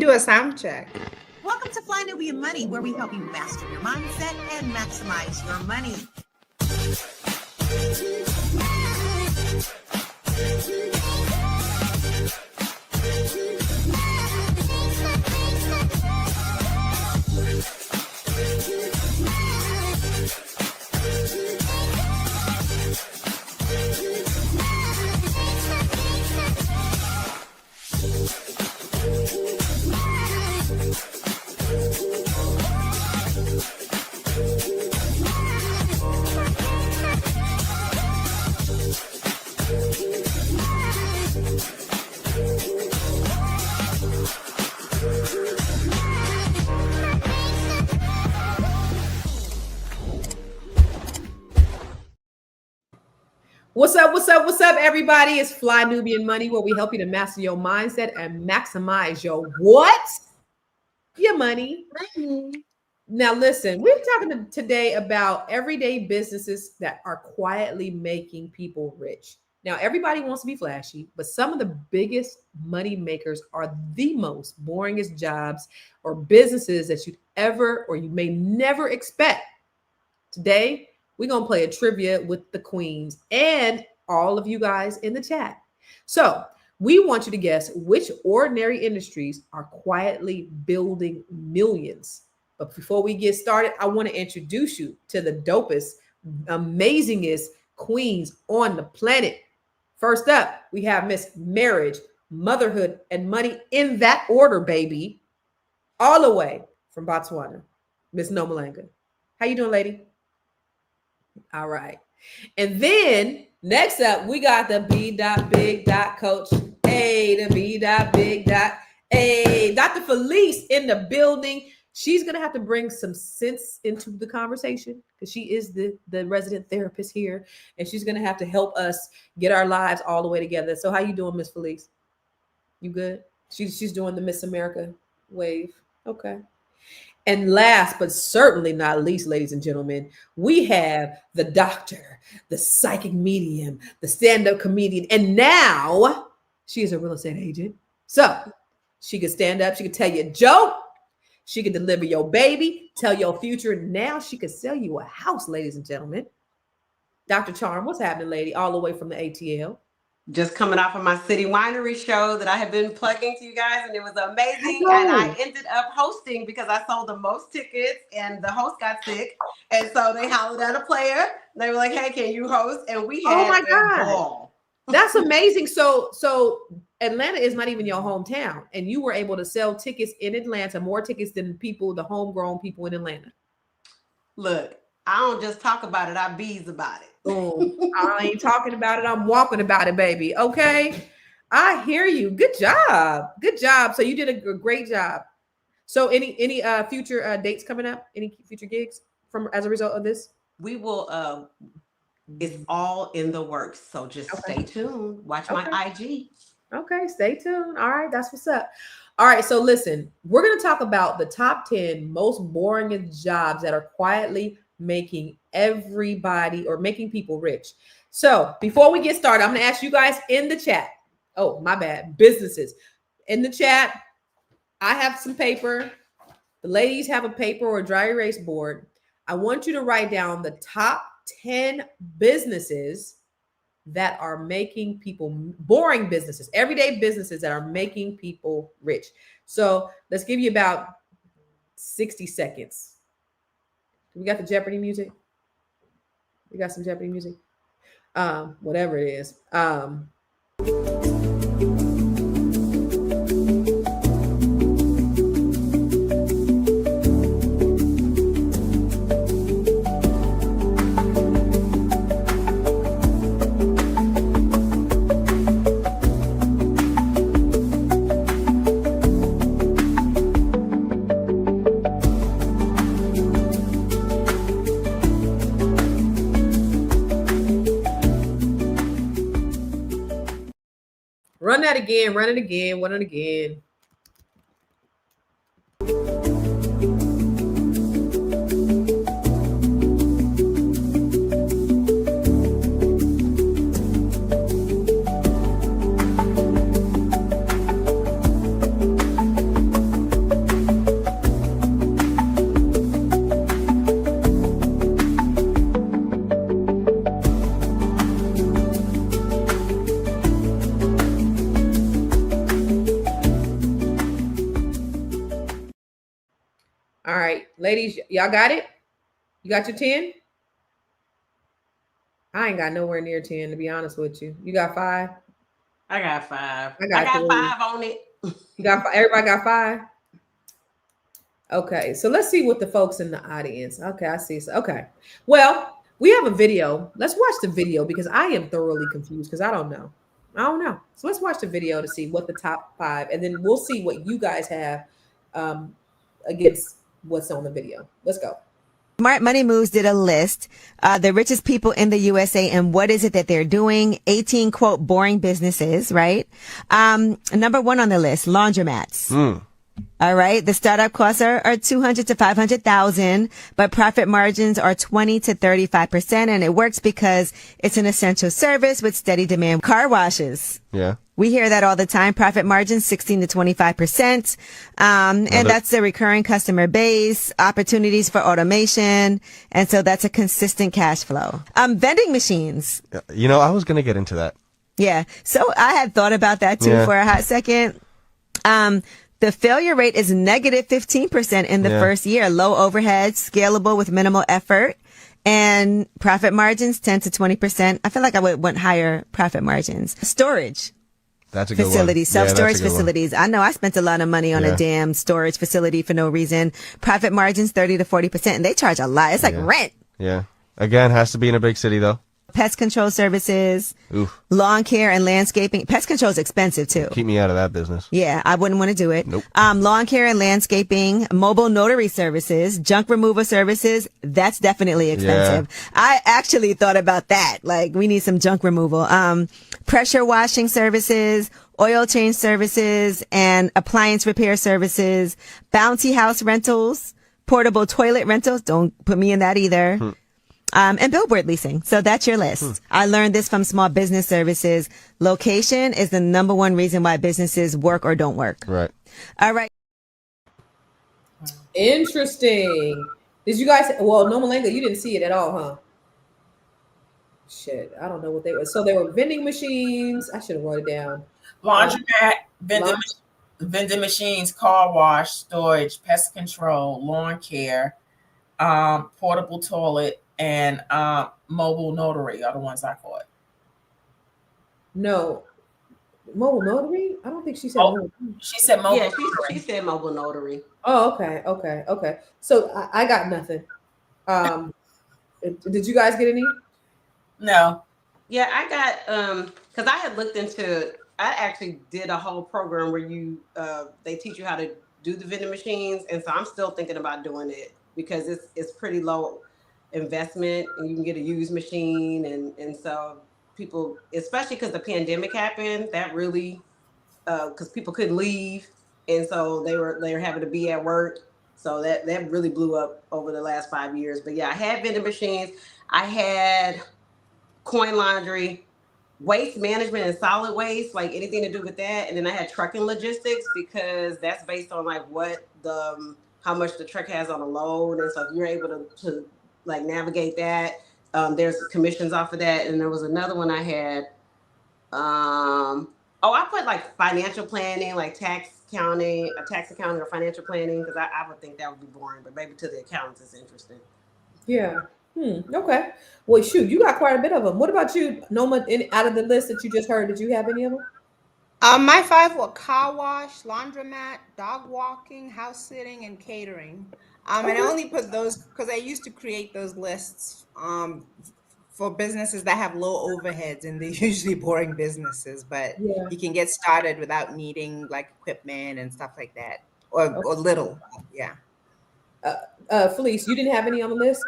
do a sound check. Welcome to Fly Nubian Money, where we help you master your mindset and maximize your money. What's up, everybody? It's Fly Nubian Money, where we help you to master your mindset and maximize your what? Your money. Now, listen, we're talking today about everyday businesses that are quietly making people rich. Now, everybody wants to be flashy, but some of the biggest money makers are the most boringest jobs or businesses that you'd ever or you may never expect. Today, we're going to play a trivia with the queens and all of you guys in the chat. So we want you to guess which ordinary industries are quietly building millions. But before we get started, I want to introduce you to the dopest, amazingest queens on the planet. First up, we have Miss Marriage, Motherhood, and Money in that order, baby. All the way from Botswana, Miss Nomalanga. How you doing, lady? All right. And then next up, we got the B.Big. Coach. Hey, the B.Big. Hey, Dr. Felice in the building. She's going to have to bring some sense into the conversation because she is the resident therapist here. And she's going to have to help us get our lives all the way together. So how you doing, Miss Felice? You good? She's doing the Miss America wave. Okay. And last, but certainly not least, ladies and gentlemen, we have the doctor, the psychic medium, the stand-up comedian, and now she is a real estate agent. So she can stand up, she can tell you a joke, she can deliver your baby, tell your future. Now she can sell you a house, ladies and gentlemen. Dr. Charm, what's happening, lady? All the way from the ATL. Just coming off of my City Winery show that I have been plugging to you guys, and it was amazing. And I ended up hosting because I sold the most tickets, and the host got sick, and so they hollered at a player. They were like, "Hey, can you host?" And we had a ball. That's amazing. So Atlanta is not even your hometown, and you were able to sell tickets in Atlanta, more tickets than the homegrown people in Atlanta. Look, I don't just talk about it; I bees about it. Boom. I ain't talking about it. I'm walking about it, baby. Okay. I hear you. Good job. Good job. So you did a great job. So any future dates coming up? Any future gigs as a result of this? We will. It's all in the works. So just stay tuned. Watch my IG. Okay. Stay tuned. All right. That's what's up. All right. So listen, we're going to talk about the top 10 most boring jobs that are quietly making everybody or making people rich. So before we get started, I'm going to ask you guys in the chat. Oh, my bad. Businesses in the chat. I have some paper. The ladies have a paper or a dry erase board. I want you to write down the top 10 businesses that are making people boring businesses, everyday businesses that are making people rich. So let's give you about 60 seconds. We got the Jeopardy music. We got some Jeopardy music. Whatever it is. Run that again, run it again, run it again. All right, ladies, y'all got it? You got your 10? I ain't got nowhere near 10, to be honest with you. You got 5? I got 5. I I got got 3. 5 on it. You got 5? Everybody got 5? Okay, so let's see what the folks in the audience. Okay, I see. Okay, well, we have a video. Let's watch the video because I am thoroughly confused because I don't know. So let's watch the video to see what the top 5, and then we'll see what you guys have against what's on the video. Let's go. Smart Money Moves did a list, the richest people in the USA and what is it that they're doing. 18 quote boring businesses, right? Number 1 on the list, laundromats. All right. The startup costs are 200 to 500,000, but profit margins are 20 to 35%. And it works because it's an essential service with steady demand. Car washes. Yeah. We hear that all the time. Profit margins 16 to 25%. And that's a recurring customer base, opportunities for automation. And so that's a consistent cash flow. Vending machines. You know, I was going to get into that. Yeah. So I had thought about that too for a hot second. The failure rate is negative 15% in the first year. Low overhead, scalable with minimal effort, and profit margins 10 to 20%. I feel like I would want higher profit margins. Storage. That's a good facilities, one. self-storage facilities. I know I spent a lot of money on a damn storage facility for no reason. Profit margins 30 to 40%, and they charge a lot. It's like rent. Yeah. Again, has to be in a big city though. Pest control services, lawn care and landscaping. Pest control is expensive too. Keep me out of that business. Yeah, I wouldn't want to do it. Nope. Lawn care and landscaping, mobile notary services, junk removal services. That's definitely expensive. Yeah. I actually thought about that. Like, we need some junk removal. Pressure washing services, oil change services, and appliance repair services, bounty house rentals, portable toilet rentals. Don't put me in that either. And billboard leasing. So that's your list. I learned this from Small Business Services. Location is the number 1 reason why businesses work or don't work. Right. All right. Interesting. Did you guys, well, Nomalanga, you didn't see it at all, huh? Shit, I don't know what they were. So they were vending machines. I should have wrote it down. Laundromat, vending machines, car wash, storage, pest control, lawn care, portable toilet, and mobile notary are the ones I caught. No. Mobile notary? I don't think she said mobile. She said mobile. Yeah, she said mobile notary. Oh, okay. So I got nothing. Did you guys get any? No. Yeah, I got because I had looked into. I actually did a whole program where they teach you how to do the vending machines, and so I'm still thinking about doing it because it's pretty low investment and you can get a used machine, and so people, especially because the pandemic happened, that really because people couldn't leave, and so they were having to be at work, so that really blew up over the last 5 years. But yeah, I had vending machines, I had coin laundry, waste management and solid waste, like anything to do with that, and then I had trucking logistics because that's based on like what how much the truck has on a load, and so if you're able to like navigate that, there's commissions off of that. And there was another one I had. I put like financial planning, like tax accounting or financial planning, because I would think that would be boring, but maybe to the accountants it's interesting. Yeah. Okay. Well, shoot, you got quite a bit of them. What about you, Noma? Out of the list that you just heard, did you have any of them? My 5 were car wash, laundromat, dog walking, house sitting, and catering. And I only put those because I used to create those lists for businesses that have low overheads, and they're usually boring businesses, but you can get started without needing like equipment and stuff like that, or little. Yeah. Felice, you didn't have any on the list?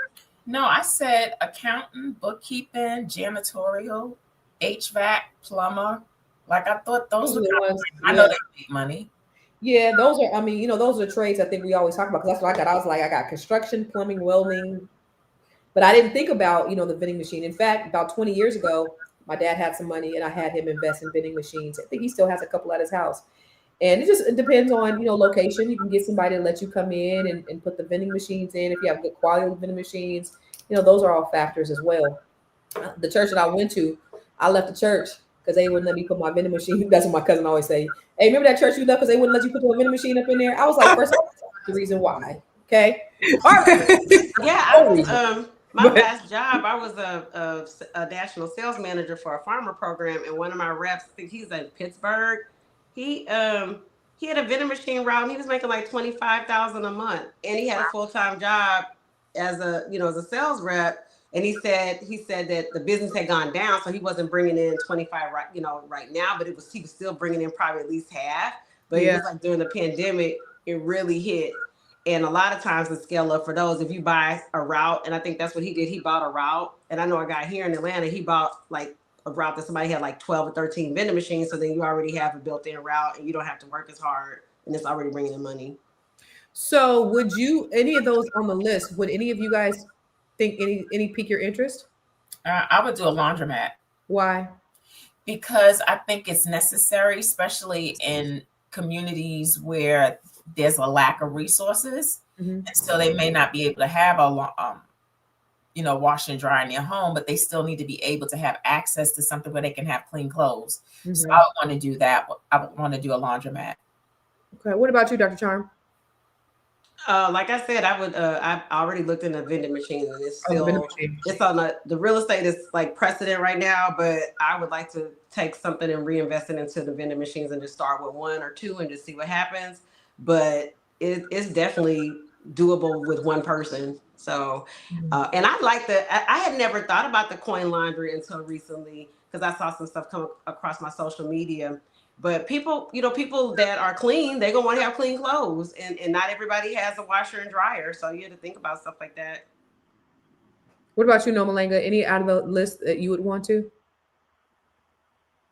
No, I said accountant, bookkeeping, janitorial, HVAC, plumber. Like, I thought those were the ones. I know they make money. Yeah, those are, those are the trades I think we always talk about, because that's what I got. I was like, I got construction, plumbing, welding, but I didn't think about, the vending machine. In fact, about 20 years ago, my dad had some money and I had him invest in vending machines. I think he still has a couple at his house. And it depends on, location. You can get somebody to let you come in and put the vending machines in. If you have good quality vending machines, those are all factors as well. The church that I went to, I left the church because they wouldn't let me put my vending machine. That's what my cousin always say. Hey, remember that church you left because they wouldn't let you put the vending machine up in there? I was like, first of all, that's the reason why. Okay. All right. Yeah, I was my last job, I was a national sales manager for a farmer program, and one of my reps, I think he's in Pittsburgh. He had a vending machine route, and he was making like 25,000 a month, and he had a full-time job as a sales rep. And he said that the business had gone down, so he wasn't bringing in 25 right now, but he was still bringing in probably at least half. But it was like during the pandemic, it really hit. And a lot of times the scale up for those, if you buy a route, and I think that's what he did. He bought a route. And I know a guy here in Atlanta, he bought like a route that somebody had like 12 or 13 vending machines. So then you already have a built-in route and you don't have to work as hard, and it's already bringing in money. So would you, any of those on the list, would any of you guys think any pique your interest? I would do a laundromat. Why? Because I think it's necessary, especially in communities where there's a lack of resources. Mm-hmm. And so they may not be able to have a wash and dry in their home, but they still need to be able to have access to something where they can have clean clothes. Mm-hmm. So I would want to do that. I would want to do a laundromat. Okay. What about you, Dr. Charm? Like I said, I would. I've already looked into vending machines, and it's still it's on the real estate is like precedent right now. But I would like to take something and reinvest it into the vending machines and just start with one or two and just see what happens. But it's definitely doable with one person. So, and I like I had never thought about the coin laundry until recently because I saw some stuff come across my social media. But people that are clean, they're going to want to have clean clothes. And not everybody has a washer and dryer. So you have to think about stuff like that. What about you, Nomalanga? Any out of the list that you would want to?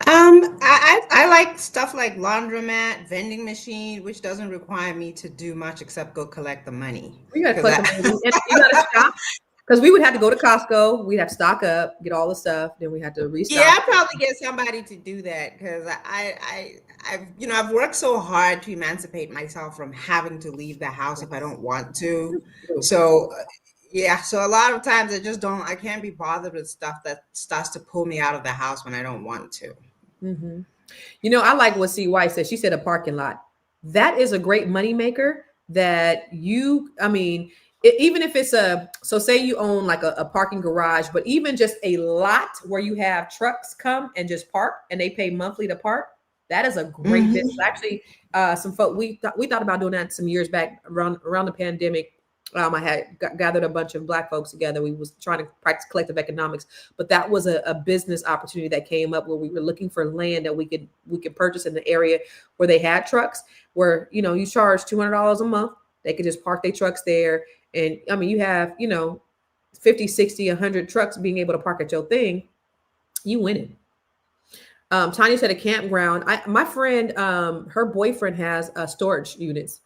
I like stuff like laundromat, vending machine, which doesn't require me to do much except go collect the money. You got to collect the money. And you got to shop. Because we would have to go to Costco, we'd have to stock up, get all the stuff, then we had to restock. Yeah, I'd probably get somebody to do that because I've worked so hard to emancipate myself from having to leave the house if I don't want to. So so a lot of times I can't be bothered with stuff that starts to pull me out of the house when I don't want to. Mm-hmm. I like what C. White said. She said a parking lot. That is a great moneymaker that even if it's so say you own like a parking garage, but even just a lot where you have trucks come and just park and they pay monthly to park, that is a great business. Actually, some folk, we thought about doing that some years back around the pandemic. I had gathered a bunch of Black folks together. We was trying to practice collective economics, but that was a business opportunity that came up where we were looking for land that we could purchase in the area where they had trucks where, you charge $200 a month. They could just park their trucks there. And you have, 50, 60, 100 trucks being able to park at your thing, you winning. Tanya said a campground. My friend, her boyfriend has storage units,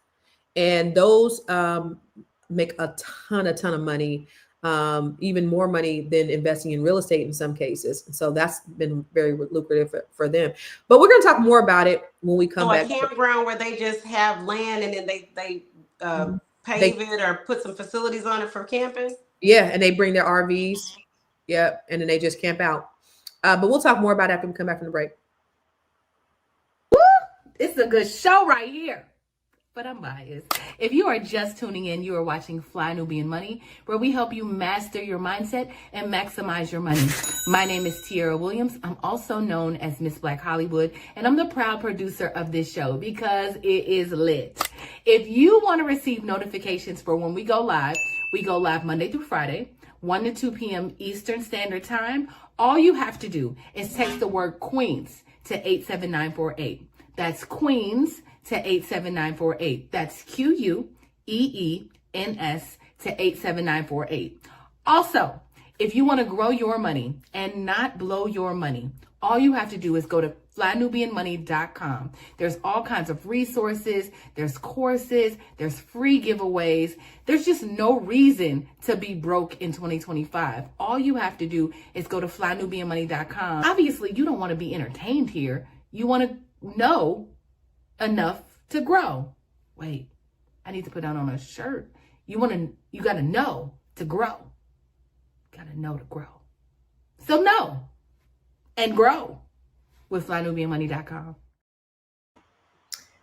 and those make a ton of money, even more money than investing in real estate in some cases. And so that's been very lucrative for them. But we're going to talk more about it when we come back. A campground where they just have land and then they pave it or put some facilities on it for camping. Yeah, and they bring their RVs. Yep, and then they just camp out. But we'll talk more about it after we come back from the break. Woo! It's a good show right here. But I'm biased. If you are just tuning in, you are watching Fly Nubian Money, where we help you master your mindset and maximize your money. My name is Tiara Williams. I'm also known as Miss Black Hollywood, and I'm the proud producer of this show because it is lit. If you want to receive notifications for when we go live Monday through Friday, 1 to 2 p.m. Eastern Standard Time. All you have to do is text the word Queens to 87948. That's Queens to 87948. That's QUEENS to 87948. Also, if you want to grow your money and not blow your money, all you have to do is go to flynubianmoney.com. There's all kinds of resources, there's courses, there's free giveaways. There's just no reason to be broke in 2025. All you have to do is go to flynubianmoney.com. Obviously, you don't want to be entertained here. You want to know enough to grow. Wait, I need to put that on a shirt. You got to know to grow. Got to know to grow. So know and grow with flynubianmoney.com.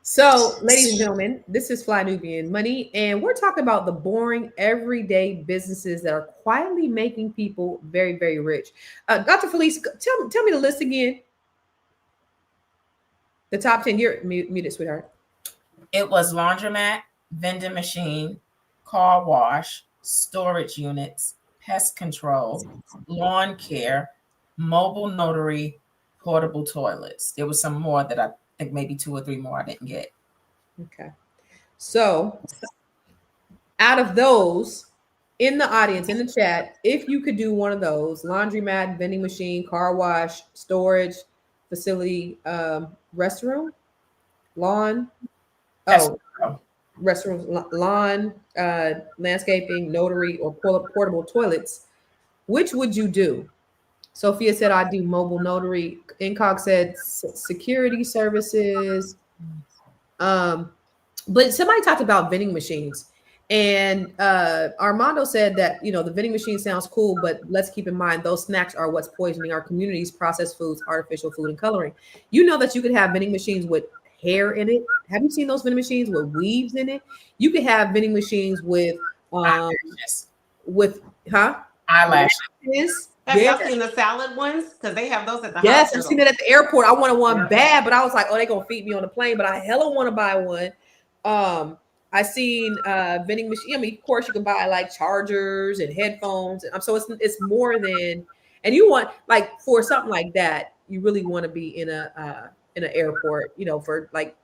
So, ladies and gentlemen, this is Fly Nubian Money, and we're talking about the boring, everyday businesses that are quietly making people very, very rich. Dr. Felice, tell me the list again. The top 10. You're muted, sweetheart. It was laundromat, vending machine, car wash, storage units, pest control, lawn care, mobile notary, portable toilets. There was some more that I think maybe 2 or 3 more I didn't get. Okay. So out of those in the audience, in the chat, if you could do one of those, laundromat, vending machine, car wash, storage, facility, restroom, lawn, restroom, lawn, landscaping, notary, or portable toilets, which would you do? Sophia said, I do mobile notary. Incog said security services. But somebody talked about vending machines. And Armando said that, the vending machine sounds cool, but let's keep in mind those snacks are what's poisoning our communities, processed foods, artificial food, and coloring. You know that you could have vending machines with hair in it. Have you seen those vending machines with weaves in it? You could have vending machines with Eyelashes. Eyelashes. Have y'all seen the salad ones? Because they have those at the Yes, hospital. I've seen it at the airport. I wanted one bad, but I was like, oh, they're going to feed me on the plane. But I hella want to buy one. I seen vending machine. I mean, of course, you can buy like chargers and headphones. So it's more than, and you want, like, for something like that, you really want to be in an airport, for like,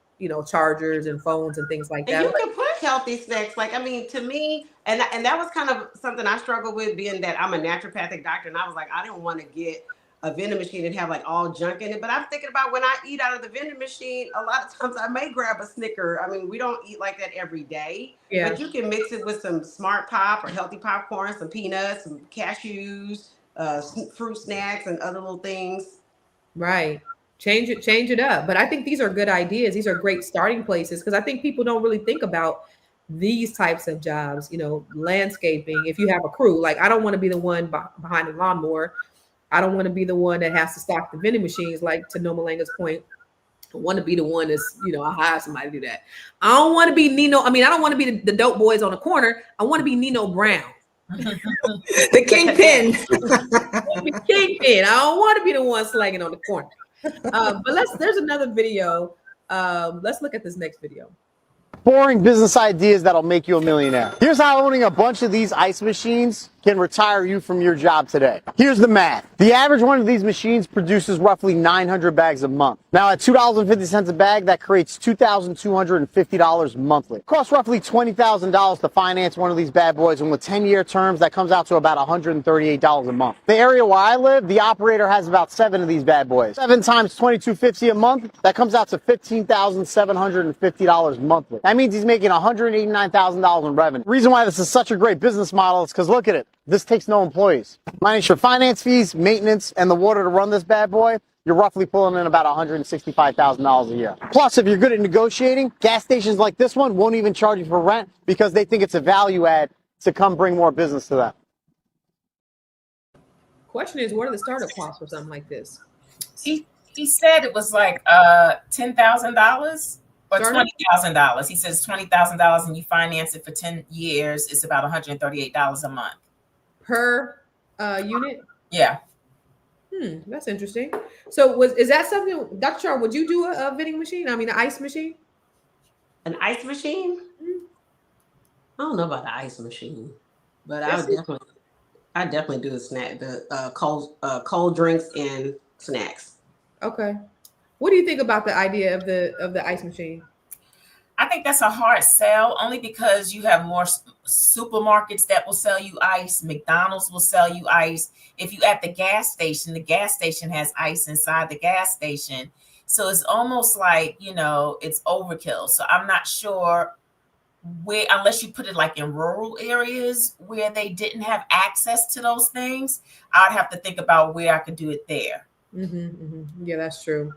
chargers and phones and things like that. And you can put healthy snacks. Like, I mean, to me, and that was kind of something I struggled with, being that I'm a naturopathic doctor, and I was like, I didn't want to get a vending machine and have like all junk in it. But I'm thinking about when I eat out of the vending machine, a lot of times I may grab a Snicker. I mean, we don't eat like that every day, but you can mix it with some Smart Pop or healthy popcorn, some peanuts, some cashews, fruit snacks, and other little things. Right. Change it up. But I think these are good ideas. These are great starting places, because I think people don't really think about these types of jobs, landscaping. If you have a crew, like, I don't want to be the one behind the lawnmower. I don't want to be the one that has to stock the vending machines, like to Nomalanga's point. I want to be the one that's, I hire somebody to do that. I don't want to be Nino. I mean, I don't want to be the dope boys on the corner. I want to be Nino Brown. The kingpin. The kingpin. I don't want to be the one slanging on the corner. But there's another video. Let's look at this next video. Boring business ideas that'll make you a millionaire. Here's how owning a bunch of these ice machines can retire you from your job today. Here's the math. The average one of these machines produces roughly 900 bags a month. Now at $2.50 a bag, that creates $2,250 monthly. It costs roughly $20,000 to finance one of these bad boys, and with 10-year terms, that comes out to about $138 a month. The area where I live, the operator has about 7 of these bad boys. 7 times $22.50 a month, that comes out to $15,750 monthly. That means he's making $189,000 in revenue. The reason why this is such a great business model is because look at it. This takes no employees. Minus your finance fees, maintenance, and the water to run this bad boy, you're roughly pulling in about $165,000 a year. Plus, if you're good at negotiating, gas stations like this one won't even charge you for rent because they think it's a value add to come bring more business to them. Question is, what are the startup costs for something like this? He said it was like $10,000 or $20,000. He says $20,000 and you finance it for 10 years. It's about $138 a month. Per unit? Yeah. That's interesting. So is that something, Dr. Char, would you do a vending machine? I mean, an ice machine? An ice machine? I don't know about the ice machine, but I definitely do the cold drinks and snacks. Okay. What do you think about the idea of the ice machine? I think that's a hard sell, only because you have more supermarkets that will sell you ice. McDonald's will sell you ice. If you at the gas station has ice inside the gas station. So it's almost like, it's overkill. So I'm not sure where, unless you put it like in rural areas where they didn't have access to those things, I'd have to think about where I could do it there. Yeah, that's true.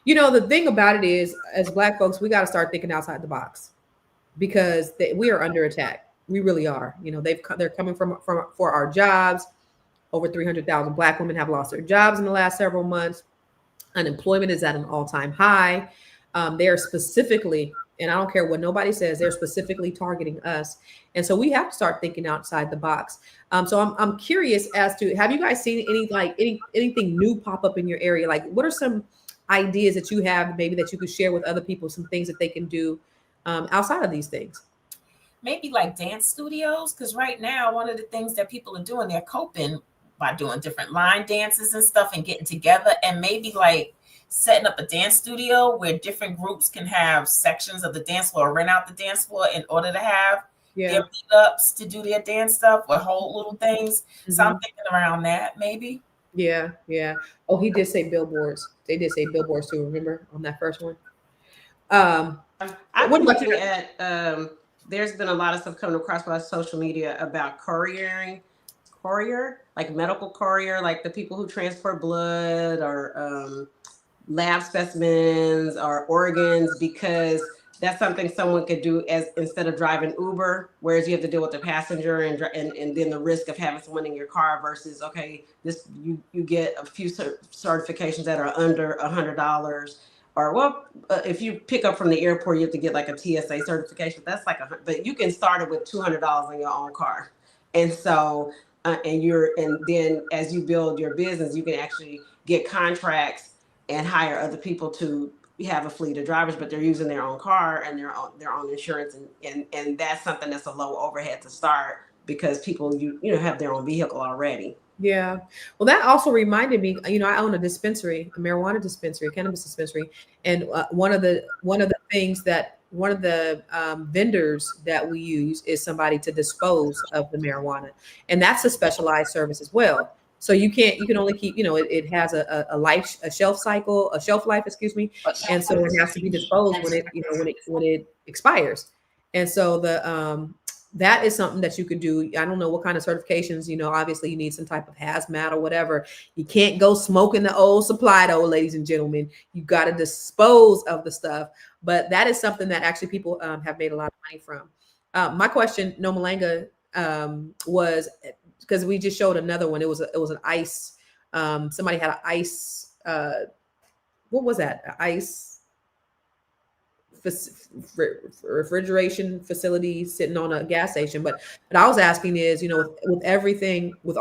The thing about it is, as Black folks, we got to start thinking outside the box, because we are under attack. We really are. They're coming for our jobs. Over 300,000 Black women have lost their jobs in the last several months. Unemployment is at an all-time high. They're specifically, and I don't care what nobody says, they're specifically targeting us. And so we have to start thinking outside the box. So I'm curious as to, have you guys seen anything new pop up in your area? Like, what are some ideas that you have maybe that you could share with other people, some things that they can do outside of these things? Maybe like dance studios, because right now one of the things that people are doing, they're coping by doing different line dances and stuff and getting together, and maybe like setting up a dance studio where different groups can have sections of the dance floor, rent out the dance floor in order to have their meetups to do their dance stuff or whole little things. So I'm thinking around that maybe. Yeah. Oh, he did say billboards. They did say billboards too, remember, on that first one? I've been looking at there's been a lot of stuff coming across my social media about courier, like medical courier, like the people who transport blood or lab specimens or organs, because that's something someone could do as instead of driving Uber, whereas you have to deal with the passenger and then the risk of having someone in your car versus, okay, this you get a few certifications that are under $100. Or if you pick up from the airport, you have to get like a TSA certification. That's like but you can start it with $200 in your own car. And so, and then as you build your business, you can actually get contracts and hire other people to have a fleet of drivers, but they're using their own car and their own insurance. And that's something that's a low overhead to start because people, have their own vehicle already. Yeah. Well, that also reminded me, I own a dispensary, a marijuana dispensary, a cannabis dispensary. And one of the vendors that we use is somebody to dispose of the marijuana. And that's a specialized service as well. So you can only keep, it has a shelf life, excuse me. And so it has to be disposed when it expires. And so that is something that you could do. I don't know what kind of certifications, obviously you need some type of hazmat or whatever. You can't go smoking the old supply though, ladies and gentlemen. You got to dispose of the stuff. But that is something that actually people have made a lot of money from. My question, Nomalanga, was, because we just showed another one. It was an ice. Somebody had an ice. What was that? Ice refrigeration facility sitting on a gas station. But what I was asking is, with everything, with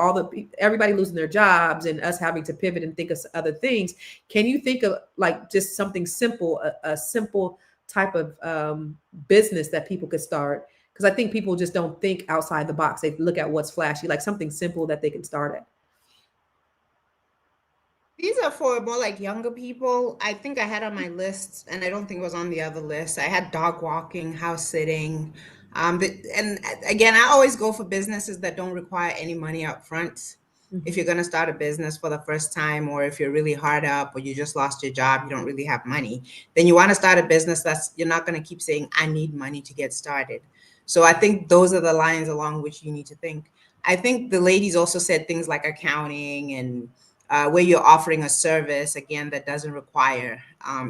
everybody losing their jobs and us having to pivot and think of other things, can you think of like just something simple, a simple type of business that people could start? Because I think people just don't think outside the box. They look at what's flashy, like something simple that they can start at. These are for more like younger people. I think I had on my list, and I don't think it was on the other list. I had dog walking, house sitting. And again, I always go for businesses that don't require any money up front. Mm-hmm. If you're going to start a business for the first time, or if you're really hard up, or you just lost your job, you don't really have money, then you want to start a business you're not going to keep saying, I need money to get started. So I think those are the lines along which you need to think. I think the ladies also said things like accounting and where you're offering a service, again, that doesn't require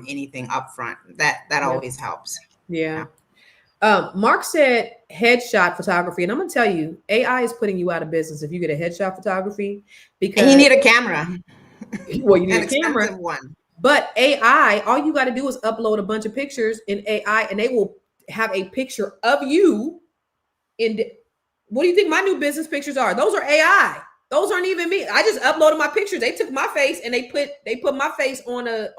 anything upfront. That always helps. Yeah. Mark said headshot photography. And I'm going to tell you, AI is putting you out of business if you get a headshot photography. Because and you need a camera. Well, you need a camera. One. But AI, all you got to do is upload a bunch of pictures in AI, and they will have a picture of you. What do you think my new business pictures are? Those are AI. Those aren't even me. I just uploaded my pictures. They took my face and they put my face on a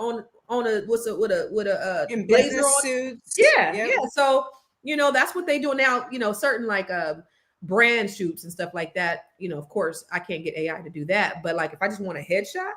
with a in blazer business on. Suits. Yeah. So that's what they do now. Certain like brand shoots and stuff like that. Of course, I can't get AI to do that. But like if I just want a headshot,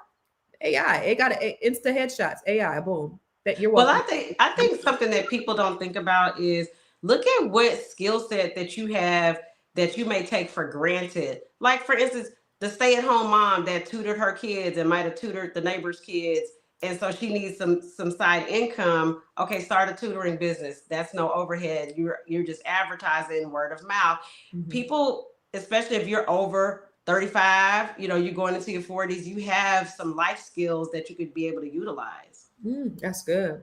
AI, it got insta headshots. AI, boom. That you're welcome. Well, I think something that people don't think about is look at what skill set that you have that you may take for granted. Like for instance, the stay-at-home mom that tutored her kids and might have tutored the neighbor's kids, and so she needs some side income. Okay, start a tutoring business. That's no overhead. You're just advertising word of mouth. Mm-hmm. People, especially if you're over 35, you're going into your 40s, you have some life skills that you could be able to utilize. That's good.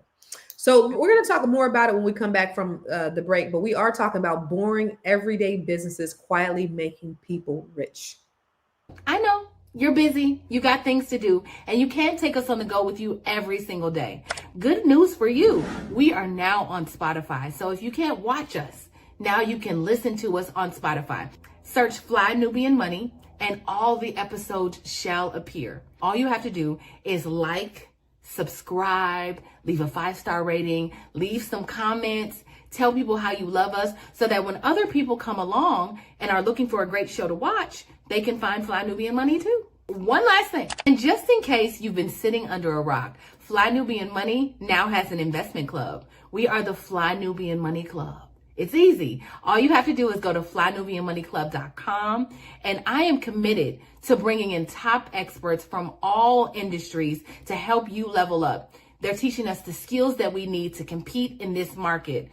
So we're going to talk more about it when we come back from the break, but we are talking about boring everyday businesses quietly making people rich. I know You're busy, you got things to do, and you can't take us on the go with you every single day. Good news for you. We are now on Spotify. So if you can't watch us, now you can listen to us on Spotify. Search Fly Nubian Money and all the episodes shall appear. All you have to do is like, subscribe, leave a 5-star rating, leave some comments, tell people how you love us so that when other people come along and are looking for a great show to watch, they can find Fly Nubian Money too. One last thing, and just in case you've been sitting under a rock, Fly Nubian Money now has an investment club. We are the Fly Nubian Money Club. It's easy. All you have to do is go to flynubianmoneyclub.com, and I am committed to bringing in top experts from all industries to help you level up. They're teaching us the skills that we need to compete in this market.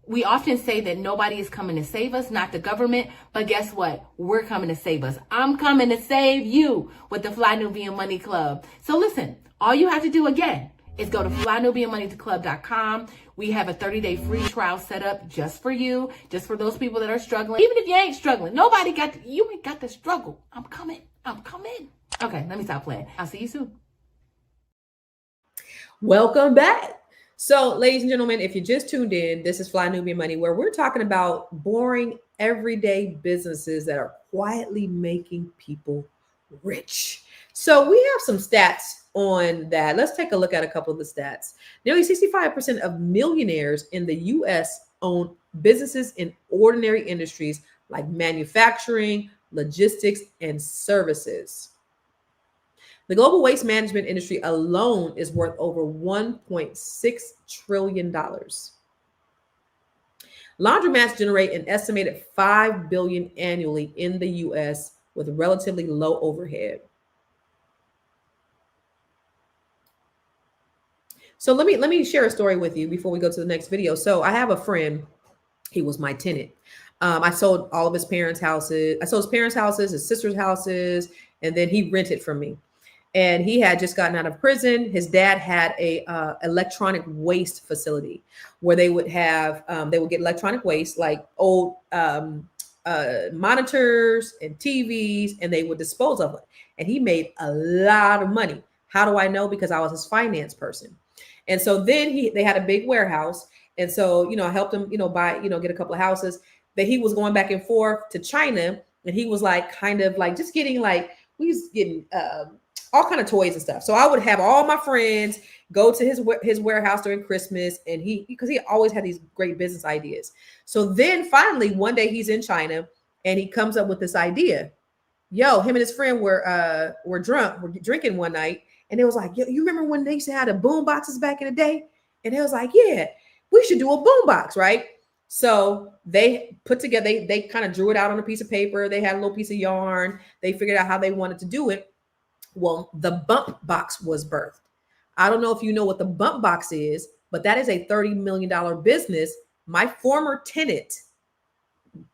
We often say that nobody is coming to save us, not the government, but guess what? We're coming to save us. I'm coming to save you with the Fly Nubian Money Club. So listen, all you have to do again is go to flynubianmoneyclub.com. We have a 30-day free trial set up just for you, just for those people that are struggling. Even if you ain't struggling, you ain't got to struggle. I'm coming. Okay, let me stop playing. I'll see you soon. Welcome back. So, ladies and gentlemen, if you just tuned in, this is Fly Nubian Money, where we're talking about boring, everyday businesses that are quietly making people rich. So we have some stats on that. Let's take a look at a couple of the stats. Nearly 65% of millionaires in the U.S. own businesses in ordinary industries like manufacturing, logistics, and services. The global waste management industry alone is worth over $1.6 trillion. Laundromats generate an estimated $5 billion annually in the US with relatively low overhead. So let me share a story with you before we go to the next video. So I have a friend, he was my tenant. I sold all of his parents' houses. I sold his parents' houses, his sister's houses, and then he rented from me. And he had just gotten out of prison. His dad had a electronic waste facility where they would have they would get electronic waste like old monitors and TVs, and they would dispose of it. And he made a lot of money. How do I know? Because I was his finance person. And so then they had a big warehouse. And so, I helped him, buy, get a couple of houses. That he was going back and forth to China. And he was like, kind of like just getting like, we was getting all kind of toys and stuff. So I would have all my friends go to his warehouse during Christmas, and because he always had these great business ideas. So then finally one day he's in China and he comes up with this idea. Him and his friend were drunk, were drinking one night, and it was like, yo, you remember when they used to have the boom boxes back in the day? And it was like, yeah, we should do a boom box, right? So they put together, they kind of drew it out on a piece of paper. They had a little piece of yarn. They figured out how they wanted to do it. Well, the bump box was birthed. I don't know if you know what the bump box is, but that is a $30 million business my former tenant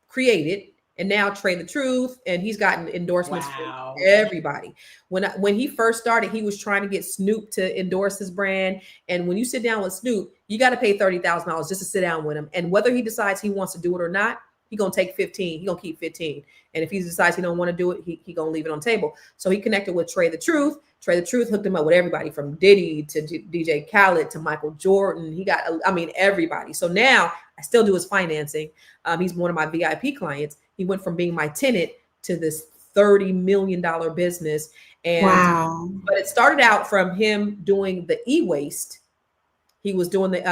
created, and now Trade the Truth, and he's gotten endorsements from everybody. When he first started, he was trying to get Snoop to endorse his brand. And when you sit down with Snoop, you got to pay $30,000 just to sit down with him. And whether he decides he wants to do it or not, he gonna take 15. He gonna keep 15. And if he decides he don't want to do it, he gonna leave it on the table. So he connected with Trade the Truth. Trade the Truth hooked him up with everybody from Diddy to DJ Khaled to Michael Jordan. He got, everybody. So now I still do his financing. He's one of my VIP clients. He went from being my tenant to this $30 million business. And wow. But it started out from him doing the e-waste. He was doing doing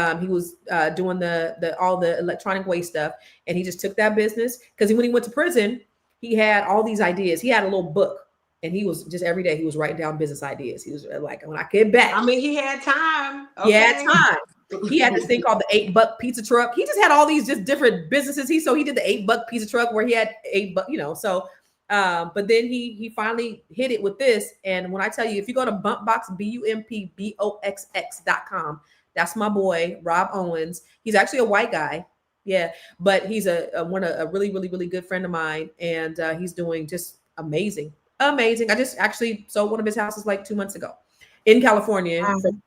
all the electronic waste stuff, and he just took that business because when he went to prison, he had all these ideas. He had a little book, and he was just every day he was writing down business ideas. He was like, when I get back, he had time. Okay. He had time. He had this thing called the $8 pizza truck. He just had all these just different businesses. He did the $8 pizza truck where he had $8, So, but then he finally hit it with this. And when I tell you, if you go to bumpbox, bumpboxx.com. That's my boy, Rob Owens. He's actually a white guy. Yeah. But he's a really, really, really good friend of mine. And he's doing just amazing. Amazing. I just actually sold one of his houses like 2 months ago in California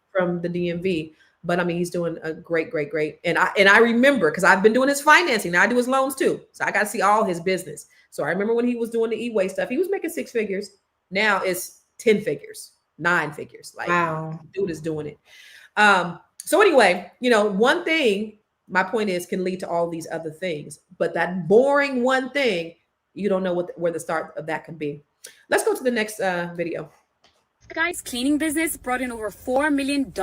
from the DMV. But he's doing a great. And I remember because I've been doing his financing. Now I do his loans too. So I got to see all his business. So I remember when he was doing the e-waste stuff, he was making 6 figures. Now it's 10 figures, 9 figures. Like, Wow. dude is doing it. So anyway, one thing, my point is, can lead to all these other things, but that boring one thing, you don't know where the start of that could be. Let's go to the next video. Guy's cleaning business brought in over $4 million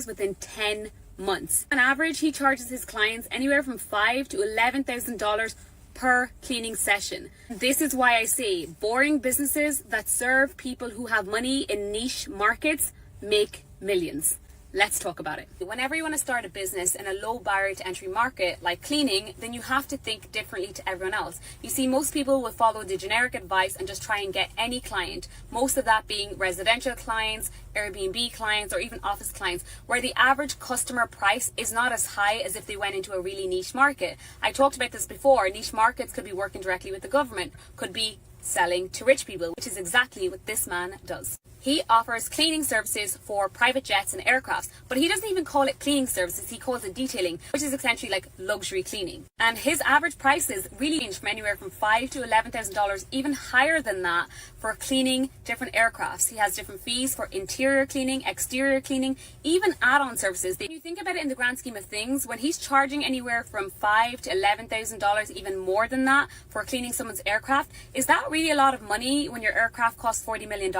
within 10 months. On average, he charges his clients anywhere from $5,000 to $11,000 per cleaning session. This is why I say boring businesses that serve people who have money in niche markets make millions. Let's talk about it. Whenever you want to start a business in a low barrier to entry market like cleaning, then you have to think differently to everyone else. You see, most people will follow the generic advice and just try and get any client, most of that being residential clients, Airbnb clients, or even office clients, where the average customer price is not as high as if they went into a really niche market. I talked about this before. Niche markets could be working directly with the government, could be selling to rich people, which is exactly what this man does. He offers cleaning services for private jets and aircrafts, but he doesn't even call it cleaning services, he calls it detailing, which is essentially like luxury cleaning. And his average prices really range from anywhere from $5,000 to $11,000, even higher than that, for cleaning different aircrafts. He has different fees for interior cleaning, exterior cleaning, even add-on services. If you think about it in the grand scheme of things, when he's charging anywhere from $5,000 to $11,000, even more than that, for cleaning someone's aircraft, is that really a lot of money when your aircraft costs $40 million?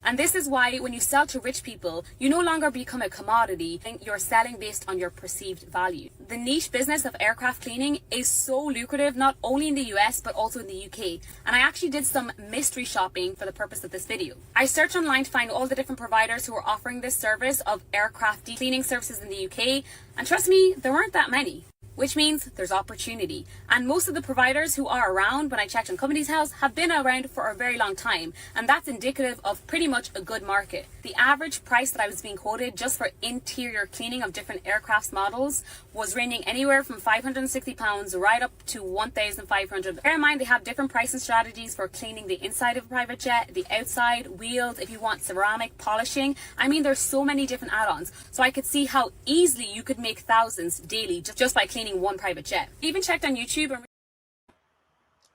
And this is why when you sell to rich people, you no longer become a commodity, you're selling based on your perceived value. The niche business of aircraft cleaning is so lucrative, not only in the US, but also in the UK. And I actually did some mystery shopping for the purpose of this video. I searched online to find all the different providers who are offering this service of aircraft cleaning services in the UK. And trust me, there weren't that many. Which means there's opportunity. And most of the providers who are around, when I checked on Companies House, have been around for a very long time. And that's indicative of pretty much a good market. The average price that I was being quoted just for interior cleaning of different aircraft models was ranging anywhere from £560 right up to £1,500. Bear in mind, they have different pricing strategies for cleaning the inside of a private jet, the outside, wheels, if you want ceramic polishing. I mean, there's so many different add-ons. So I could see how easily you could make thousands daily just by cleaning one private jet. Even checked on YouTube and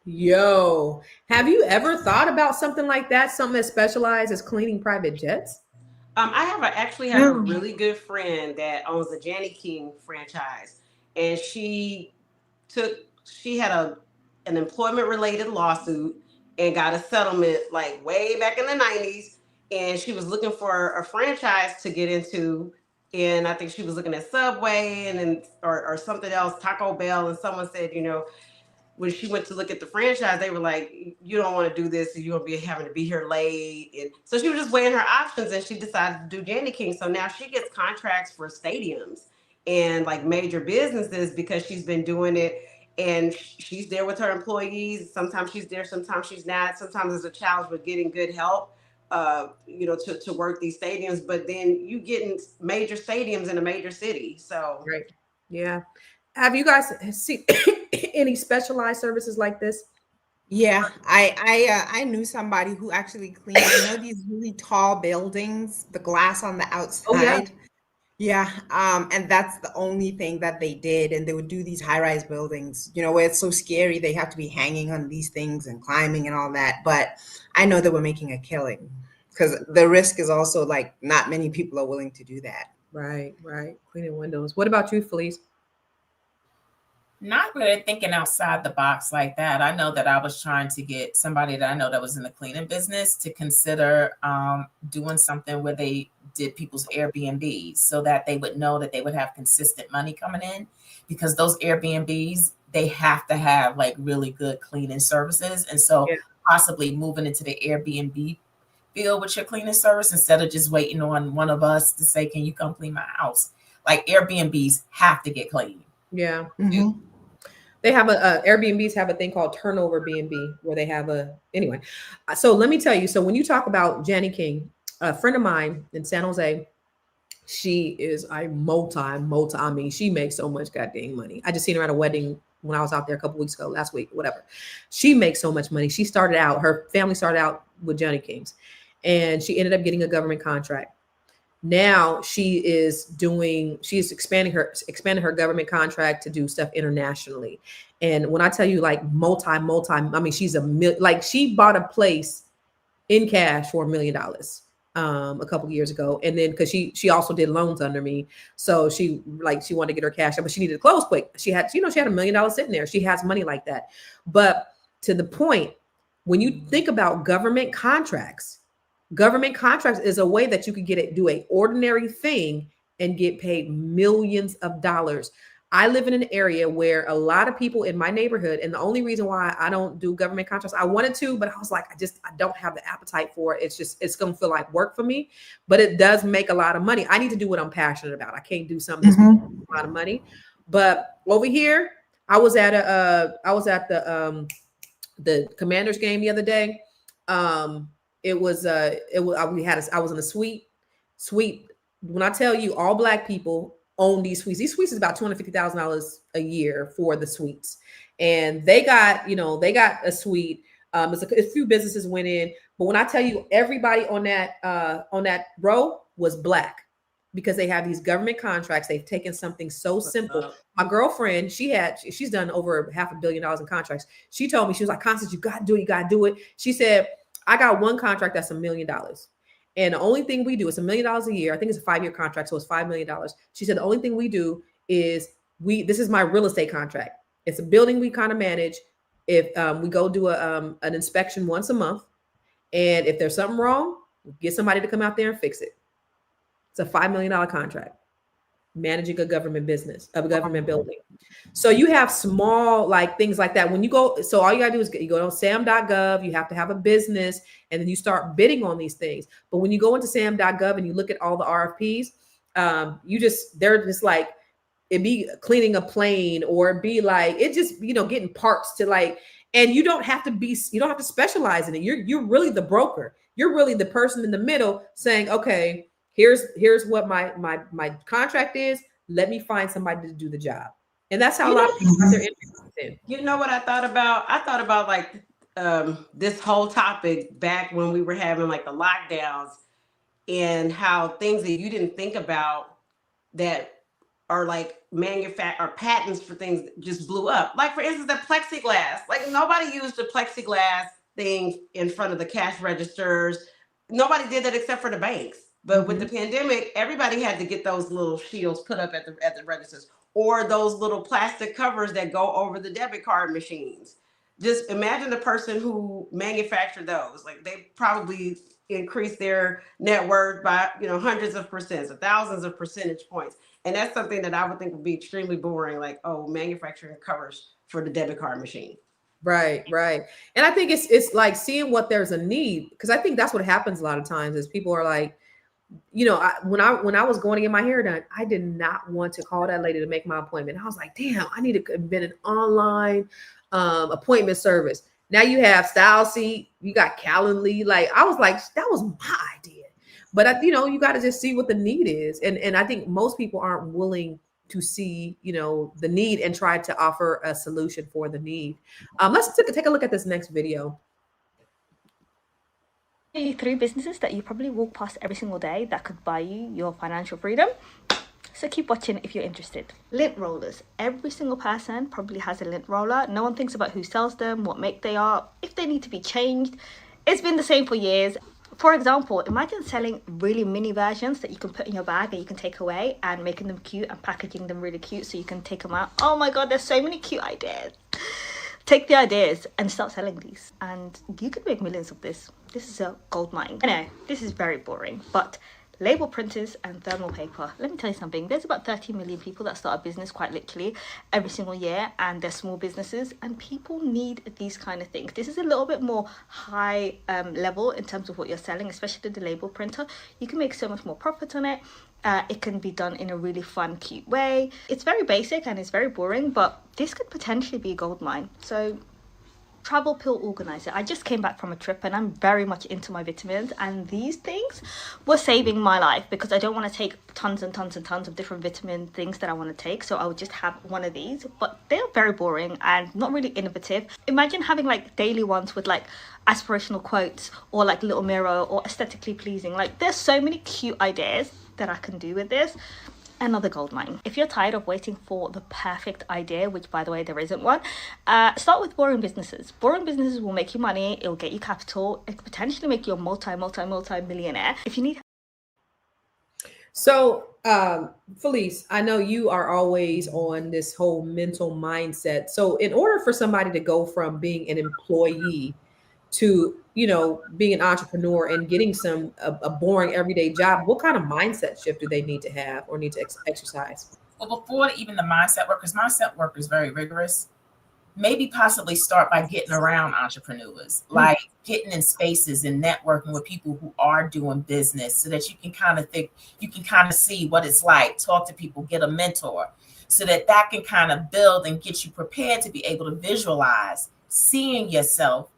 Yo, have you ever thought about something like that? Something that specializes as cleaning private jets? I actually have a really good friend that owns the Janny King franchise, and she had an employment related lawsuit and got a settlement like way back in the 90s, and she was looking for a franchise to get into. And I think she was looking at Subway and then or something else, Taco Bell, and someone said, when she went to look at the franchise, they were like, you don't want to do this, you're going to be having to be here late. And so she was just weighing her options, and she decided to do Janny King. So now she gets contracts for stadiums and like major businesses because she's been doing it. And she's there with her employees. Sometimes she's there, sometimes she's not. Sometimes there's a challenge with getting good help. To work these stadiums, but then you get in major stadiums in a major city. So right. Yeah. Have you guys seen any specialized services like this? Yeah, I knew somebody who actually cleaned, these really tall buildings, the glass on the outside. Oh, yeah. Yeah, and that's the only thing that they did. And they would do these high-rise buildings, where it's so scary. They have to be hanging on these things and climbing and all that. But I know they were making a killing because the risk is also like not many people are willing to do that. Right. Cleaning windows. What about you, Felice? Not really thinking outside the box like that. I know that I was trying to get somebody that I know that was in the cleaning business to consider doing something where they did people's Airbnbs so that they would know that they would have consistent money coming in, because those Airbnbs, they have to have like really good cleaning services. And so possibly moving into the Airbnb field with your cleaning service instead of just waiting on one of us to say, can you come clean my house? Like Airbnbs have to get clean. Yeah. Mm-hmm. They have Airbnbs have a thing called turnover B&B where they have anyway. So let me tell you. So when you talk about Janny King, a friend of mine in San Jose, she is a I mean, she makes so much goddamn money. I just seen her at a wedding when I was out there a couple weeks ago, last week, whatever. She makes so much money. Her family started out with Janny Kings, and she ended up getting a government contract. Now she is expanding her government contract to do stuff internationally. And when I tell you like multi, I mean, she's she bought a place in cash for $1 million a couple of years ago. And then because she also did loans under me, so she wanted to get her cash out, but she needed to close quick. She had she had $1 million sitting there. She has money like that. But to the point, when you think about government contracts is a way that you could do a ordinary thing and get paid millions of dollars. I live in an area where a lot of people in my neighborhood, and the only reason why I don't do government contracts, I wanted to, but I was like, I don't have the appetite for it. It's going to feel like work for me, but it does make a lot of money. I need to do what I'm passionate about. I can't do something that's making a lot of money. But over here, I was at the Commanders game the other day. I was in a suite. When I tell you, all Black people own these suites. These suites is about $250,000 a year for the suites, and they got a suite. A few businesses went in, but when I tell you, everybody on that row was Black, because they have these government contracts. They've taken something so simple. My girlfriend, she's done over $500 million in contracts. She told me, she was like, Constance, you got to do it. You got to do it. She said, I got one contract that's $1 million. And the only thing we do, it's $1 million a year. I think it's a 5-year contract, so it's $5 million. She said the only thing we do is this is my real estate contract. It's a building we kind of manage. If we go do an inspection once a month, and if there's something wrong, get somebody to come out there and fix it. It's a $5 million contract, managing a government business, a government building. So you have small things like that. When you go, so all you gotta do is you go on sam.gov, you have to have a business, and then you start bidding on these things. But when you go into sam.gov and you look at all the RFPs, they're just like, it be cleaning a plane, or be like, it just, getting parts to and you don't have to specialize in it. You're really the broker. You're really the person in the middle saying, okay, here's what my contract is. Let me find somebody to do the job. And that's how a lot of people got their interests in. You know what I thought about? I thought about this whole topic back when we were having the lockdowns, and how things that you didn't think about that are or patents for things just blew up. Like, for instance, the plexiglass. Nobody used the plexiglass thing in front of the cash registers. Nobody did that except for the banks. But with the pandemic, everybody had to get those little shields put up at the registers, or those little plastic covers that go over the debit card machines. Just imagine the person who manufactured those. They probably increased their net worth by hundreds of percents, or thousands of percentage points. And that's something that I would think would be extremely boring, manufacturing covers for the debit card machine. Right. And I think it's like seeing what there's a need, because I think that's what happens a lot of times is people are like, when I was going to get my hair done, I did not want to call that lady to make my appointment. I was like, damn, I need to invent an online appointment service. Now you have StyleSeat, you got Calendly. I was like, that was my idea. But you got to just see what the need is, and I think most people aren't willing to see the need and try to offer a solution for the need. Let's take a look at this next video. 3 businesses that you probably walk past every single day that could buy you your financial freedom. So keep watching if you're interested. Lint rollers. Every single person probably has a lint roller. No one thinks about who sells them, what make they are, if they need to be changed. It's been the same for years. For example, imagine selling really mini versions that you can put in your bag and you can take away, and making them cute and packaging them really cute so you can take them out. Oh my God, there's so many cute ideas. Take the ideas and start selling these, and you could make millions of this. This is a gold mine. I know, this is very boring, but label printers and thermal paper. Let me tell you something. There's about 30 million people that start a business quite literally every single year, and they're small businesses, and people need these kind of things. This is a little bit more high level in terms of what you're selling, especially the label printer. You can make so much more profit on it. It can be done in a really fun, cute way. It's very basic and it's very boring, but this could potentially be a gold mine. So travel pill organizer. I just came back from a trip and I'm very much into my vitamins, and these things were saving my life because I don't want to take tons and tons and tons of different vitamin things that I want to take. So I would just have one of these, but they're very boring and not really innovative. Imagine having daily ones with aspirational quotes, or little mirror, or aesthetically pleasing. There's so many cute ideas that I can do with this. another gold mine. If you're tired of waiting for the perfect idea, which by the way, there isn't one, start with boring businesses. Boring businesses will make you money, it'll get you capital, it could potentially make you a multi-millionaire. If you need. So, Felice, I know you are always on this whole mental mindset. So, in order for somebody to go from being an employee to, being an entrepreneur and getting a boring everyday job, what kind of mindset shift do they need to have or need to exercise? Well, before even the mindset work, because mindset work is very rigorous, maybe possibly start by getting around entrepreneurs, like getting in spaces and networking with people who are doing business so that you can kind of see what it's like, talk to people, get a mentor, so that can kind of build and get you prepared to be able to visualize seeing yourself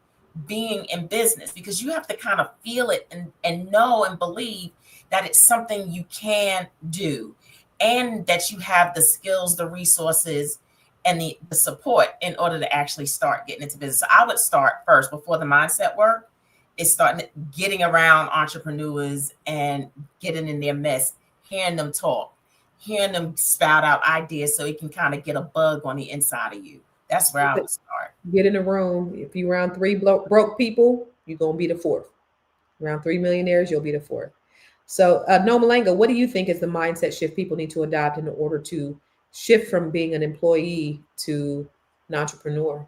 being in business, because you have to kind of feel it and know and believe that it's something you can do and that you have the skills, the resources, and the support in order to actually start getting into business. So I would start first, before the mindset work, is starting getting around entrepreneurs and getting in their mess, hearing them talk, hearing them spout out ideas so it can kind of get a bug on the inside of you. That's where I would start. Get in a room. If you're around three broke people, you're going to be the fourth. Around 3 millionaires, you'll be the fourth. So, Nomalanga, what do you think is the mindset shift people need to adopt in order to shift from being an employee to an entrepreneur?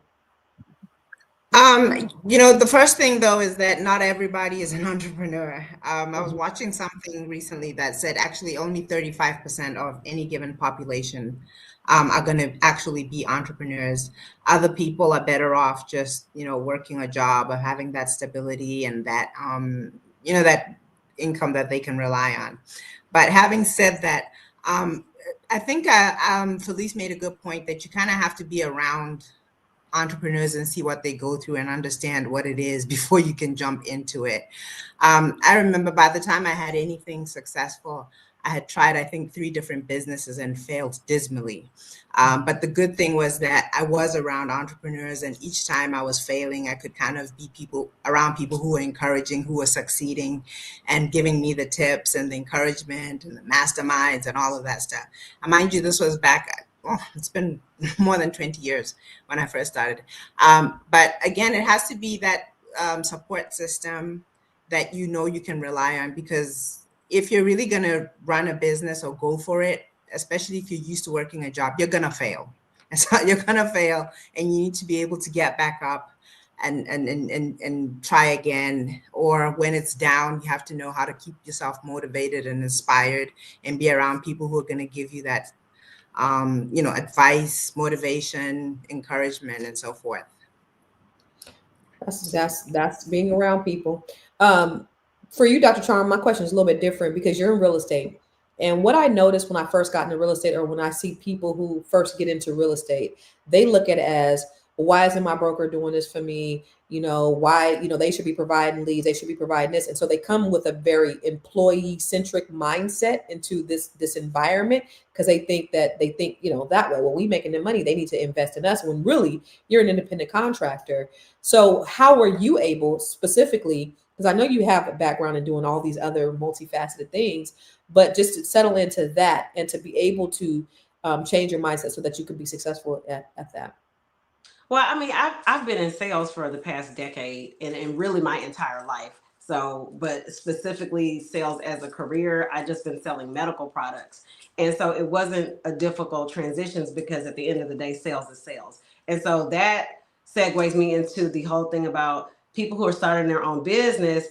The first thing though is that not everybody is an entrepreneur. I was watching something recently that said actually only 35% of any given population are going to actually be entrepreneurs. Other people are better off just, working a job or having that stability and that, that income that they can rely on. But having said that, I think Felice made a good point that you kind of have to be around entrepreneurs and see what they go through and understand what it is before you can jump into it. I remember by the time I had anything successful, I had tried, I think, 3 different businesses and failed dismally. But the good thing was that I was around entrepreneurs, and each time I was failing, I could kind of be around people who were encouraging, who were succeeding and giving me the tips and the encouragement and the masterminds and all of that stuff. And mind you, this was back, it's been more than 20 years when I first started. But again, it has to be that support system that you can rely on, because if you're really going to run a business or go for it, especially if you're used to working a job, you're going to fail. And so you're going to fail, and you need to be able to get back up and try again. Or when it's down, you have to know how to keep yourself motivated and inspired and be around people who are going to give you that, advice, motivation, encouragement, and so forth. That's being around people. For you, Dr. Charm, my question is a little bit different because you're in real estate. And what I noticed when I first got into real estate, or when I see people who first get into real estate, they look at it as, why isn't my broker doing this for me? Why, they should be providing leads, they should be providing this. And so they come with a very employee-centric mindset into this environment, because they think that that way, well, we making the money, they need to invest in us, when really you're an independent contractor. So how are you able specifically, because I know you have a background in doing all these other multifaceted things, but just to settle into that and to be able to change your mindset so that you could be successful at that? Well, I mean, I've been in sales for the past decade and really my entire life. So, but specifically sales as a career, I just been selling medical products. And so it wasn't a difficult transition, because at the end of the day, sales is sales. And so that segues me into the whole thing about people who are starting their own business.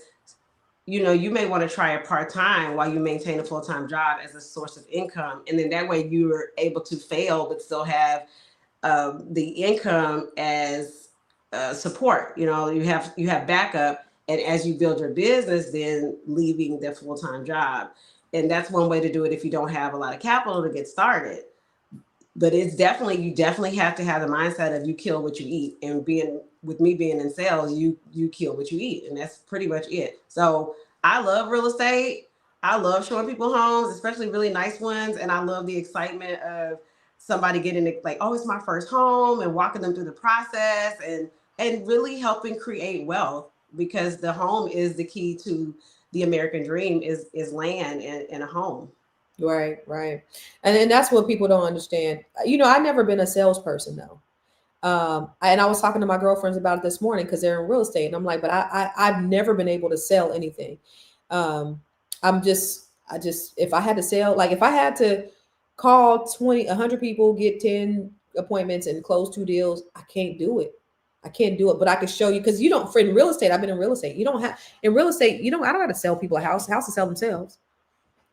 You may want to try it part-time while you maintain a full-time job as a source of income. And then that way you're able to fail, but still have the income as support. You have backup, and as you build your business, then leaving the full-time job. And that's one way to do it if you don't have a lot of capital to get started. But you definitely have to have the mindset of you kill what you eat. And with me being in sales, you kill what you eat, and that's pretty much it. So I love real estate. I love showing people homes, especially really nice ones, and I love the excitement of somebody getting it, like, oh, it's my first home, and walking them through the process and really helping create wealth, because the home is the key to the American dream, is land and a home. Right, right. And that's what people don't understand. I've never been a salesperson though. And I was talking to my girlfriends about it this morning because they're in real estate, and I'm like, but I've never been able to sell anything. If I had to sell, like if I had to call 100 people, get 10 appointments and close 2 deals, I can't do it. I can't do it, but I could show you, because for in real estate, I've been in real estate. In real estate, I don't got to sell people a house. Houses sell themselves.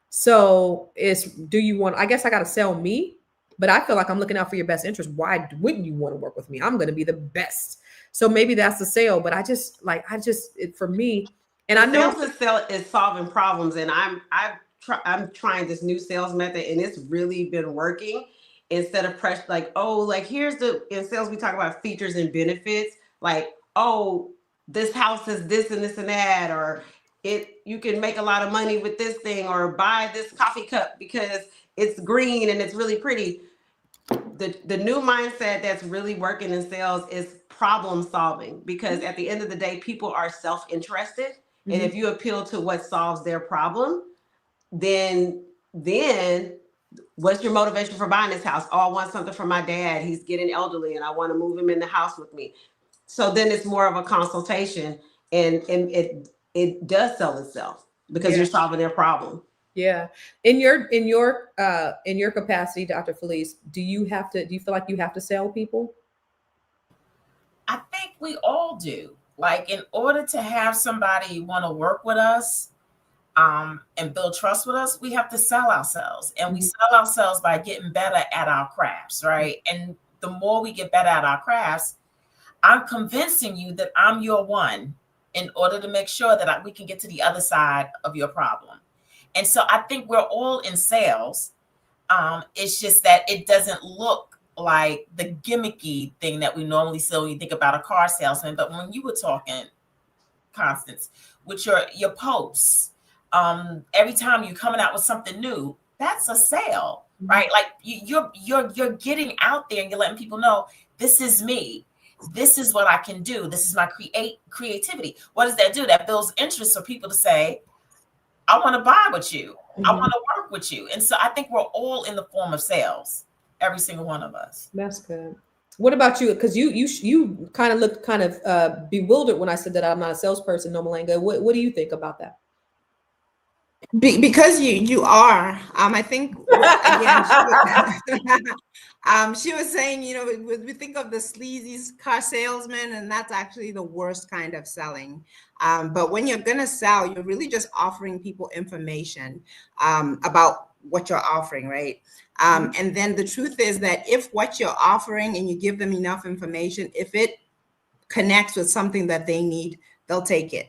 So I guess I got to sell me, but I feel like I'm looking out for your best interest. Why wouldn't you want to work with me? I'm going to be the best. So maybe that's the sale, but for me, and I know sales is solving problems. And I'm trying this new sales method, and it's really been working. Instead of pressure, here's in sales, we talk about features and benefits. Like, oh, this house is this and this and that, or you can make a lot of money with this thing, or buy this coffee cup because it's green and it's really pretty. The new mindset that's really working in sales is problem solving, because at the end of the day, people are self-interested. Mm-hmm. And if you appeal to what solves their problem, then what's your motivation for buying this house? Oh, I want something for my dad. He's getting elderly and I want to move him in the house with me. So then it's more of a consultation, and it does sell itself because you're solving their problem. Yeah. In your capacity, Dr. Felice, do you feel like you have to sell people? I think we all do. Like, in order to have somebody want to work with us, and build trust with us, we have to sell ourselves. And we sell ourselves by getting better at our crafts, right? And the more we get better at our crafts, I'm convincing you that I'm your one in order to make sure that we can get to the other side of your problem. And so I think we're all in sales. It's just that it doesn't look like the gimmicky thing that we normally see when you think about a car salesman. But when you were talking, Constance, with your posts, every time you're coming out with something new, that's a sale, right? Like you're getting out there and you're letting people know, this is me. This is what I can do. This is my creativity. What does that do? That builds interest for people to say, I want to buy with you. Mm-hmm. I want to work with you. And so I think we're all in the form of sales, every single one of us. That's good. What about you? Because you kind of looked bewildered when I said that I'm not a salesperson, Nomalanga. What do you think about that? Because you are. I think again, she was saying, we think of the sleazy car salesman, and that's actually the worst kind of selling. But when you're gonna sell, you're really just offering people information about what you're offering, right? And then the truth is that if what you're offering and you give them enough information, if it connects with something that they need, they'll take it.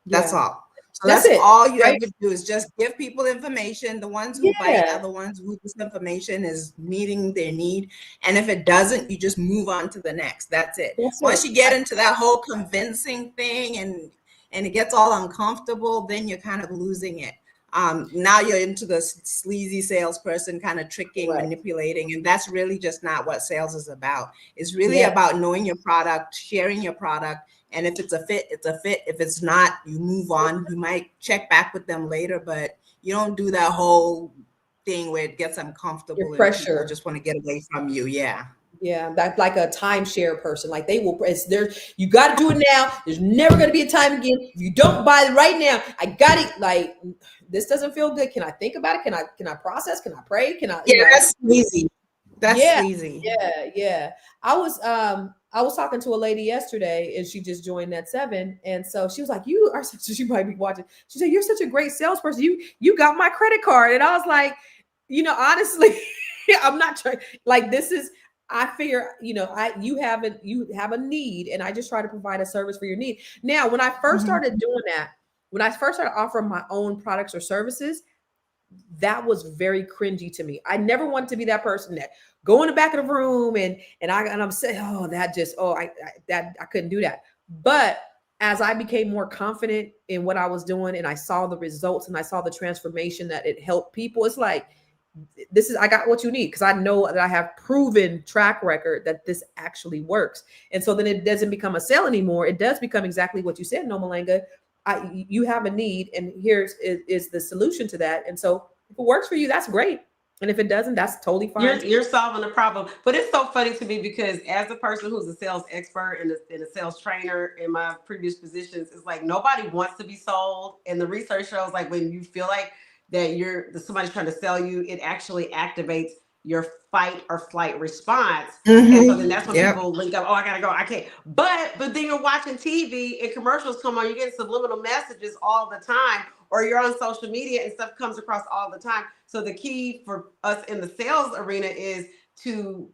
That's all. So that's all you have to do is just give people information. The ones who bite are the ones who this information is meeting their need. And if it doesn't, you just move on to the next. That's it. Once you get into that whole convincing thing and it gets all uncomfortable, then you're kind of losing it. Now you're into the sleazy salesperson kind of tricking, manipulating, and that's really just not what sales is about. It's really about knowing your product, sharing your product. And if it's a fit, it's a fit. If it's not, you move on. You might check back with them later, but you don't do that whole thing where it gets uncomfortable. Your pressure. And just want to get away from you. Yeah. Yeah, that's like a timeshare person. Like they will. You got to do it now. There's never going to be a time again. If you don't buy it right now, I got it. Like this doesn't feel good. Can I think about it? Can I process? Can I pray? Can I? That's easy. That's easy. Yeah. I was talking to a lady yesterday, and she just joined Net 7, and so she was like, "You are such." She might be watching. She said, "You're such a great salesperson. You got my credit card," and I was like, honestly, I'm not trying. Like this is. I figure, you have a need, and I just try to provide a service for your need. Now, when I first started doing that, when I first started offering my own products or services, that was very cringy to me. I never wanted to be that person that go in the back of the room and I'm saying, I couldn't do that. But as I became more confident in what I was doing, and I saw the results and I saw the transformation that it helped people, it's like, I got what you need, because I know that I have proven track record that this actually works. And so then it doesn't become a sale anymore. It does become exactly what you said, Nomalanga. You have a need, and here's is the solution to that. And so If it works for you, that's great. And if it doesn't, that's totally fine. You're solving the problem. But it's so funny to me because as a person who's a sales expert and a sales trainer in my previous positions, it's like nobody wants to be sold. And the research shows like when you feel like that somebody's trying to sell you, it actually activates your fight or flight response. And so then that's when people link up, oh, I gotta go, I can't. But then you're watching TV and commercials come on, you're getting subliminal messages all the time, or you're on social media and stuff comes across all the time. So the key for us in the sales arena is to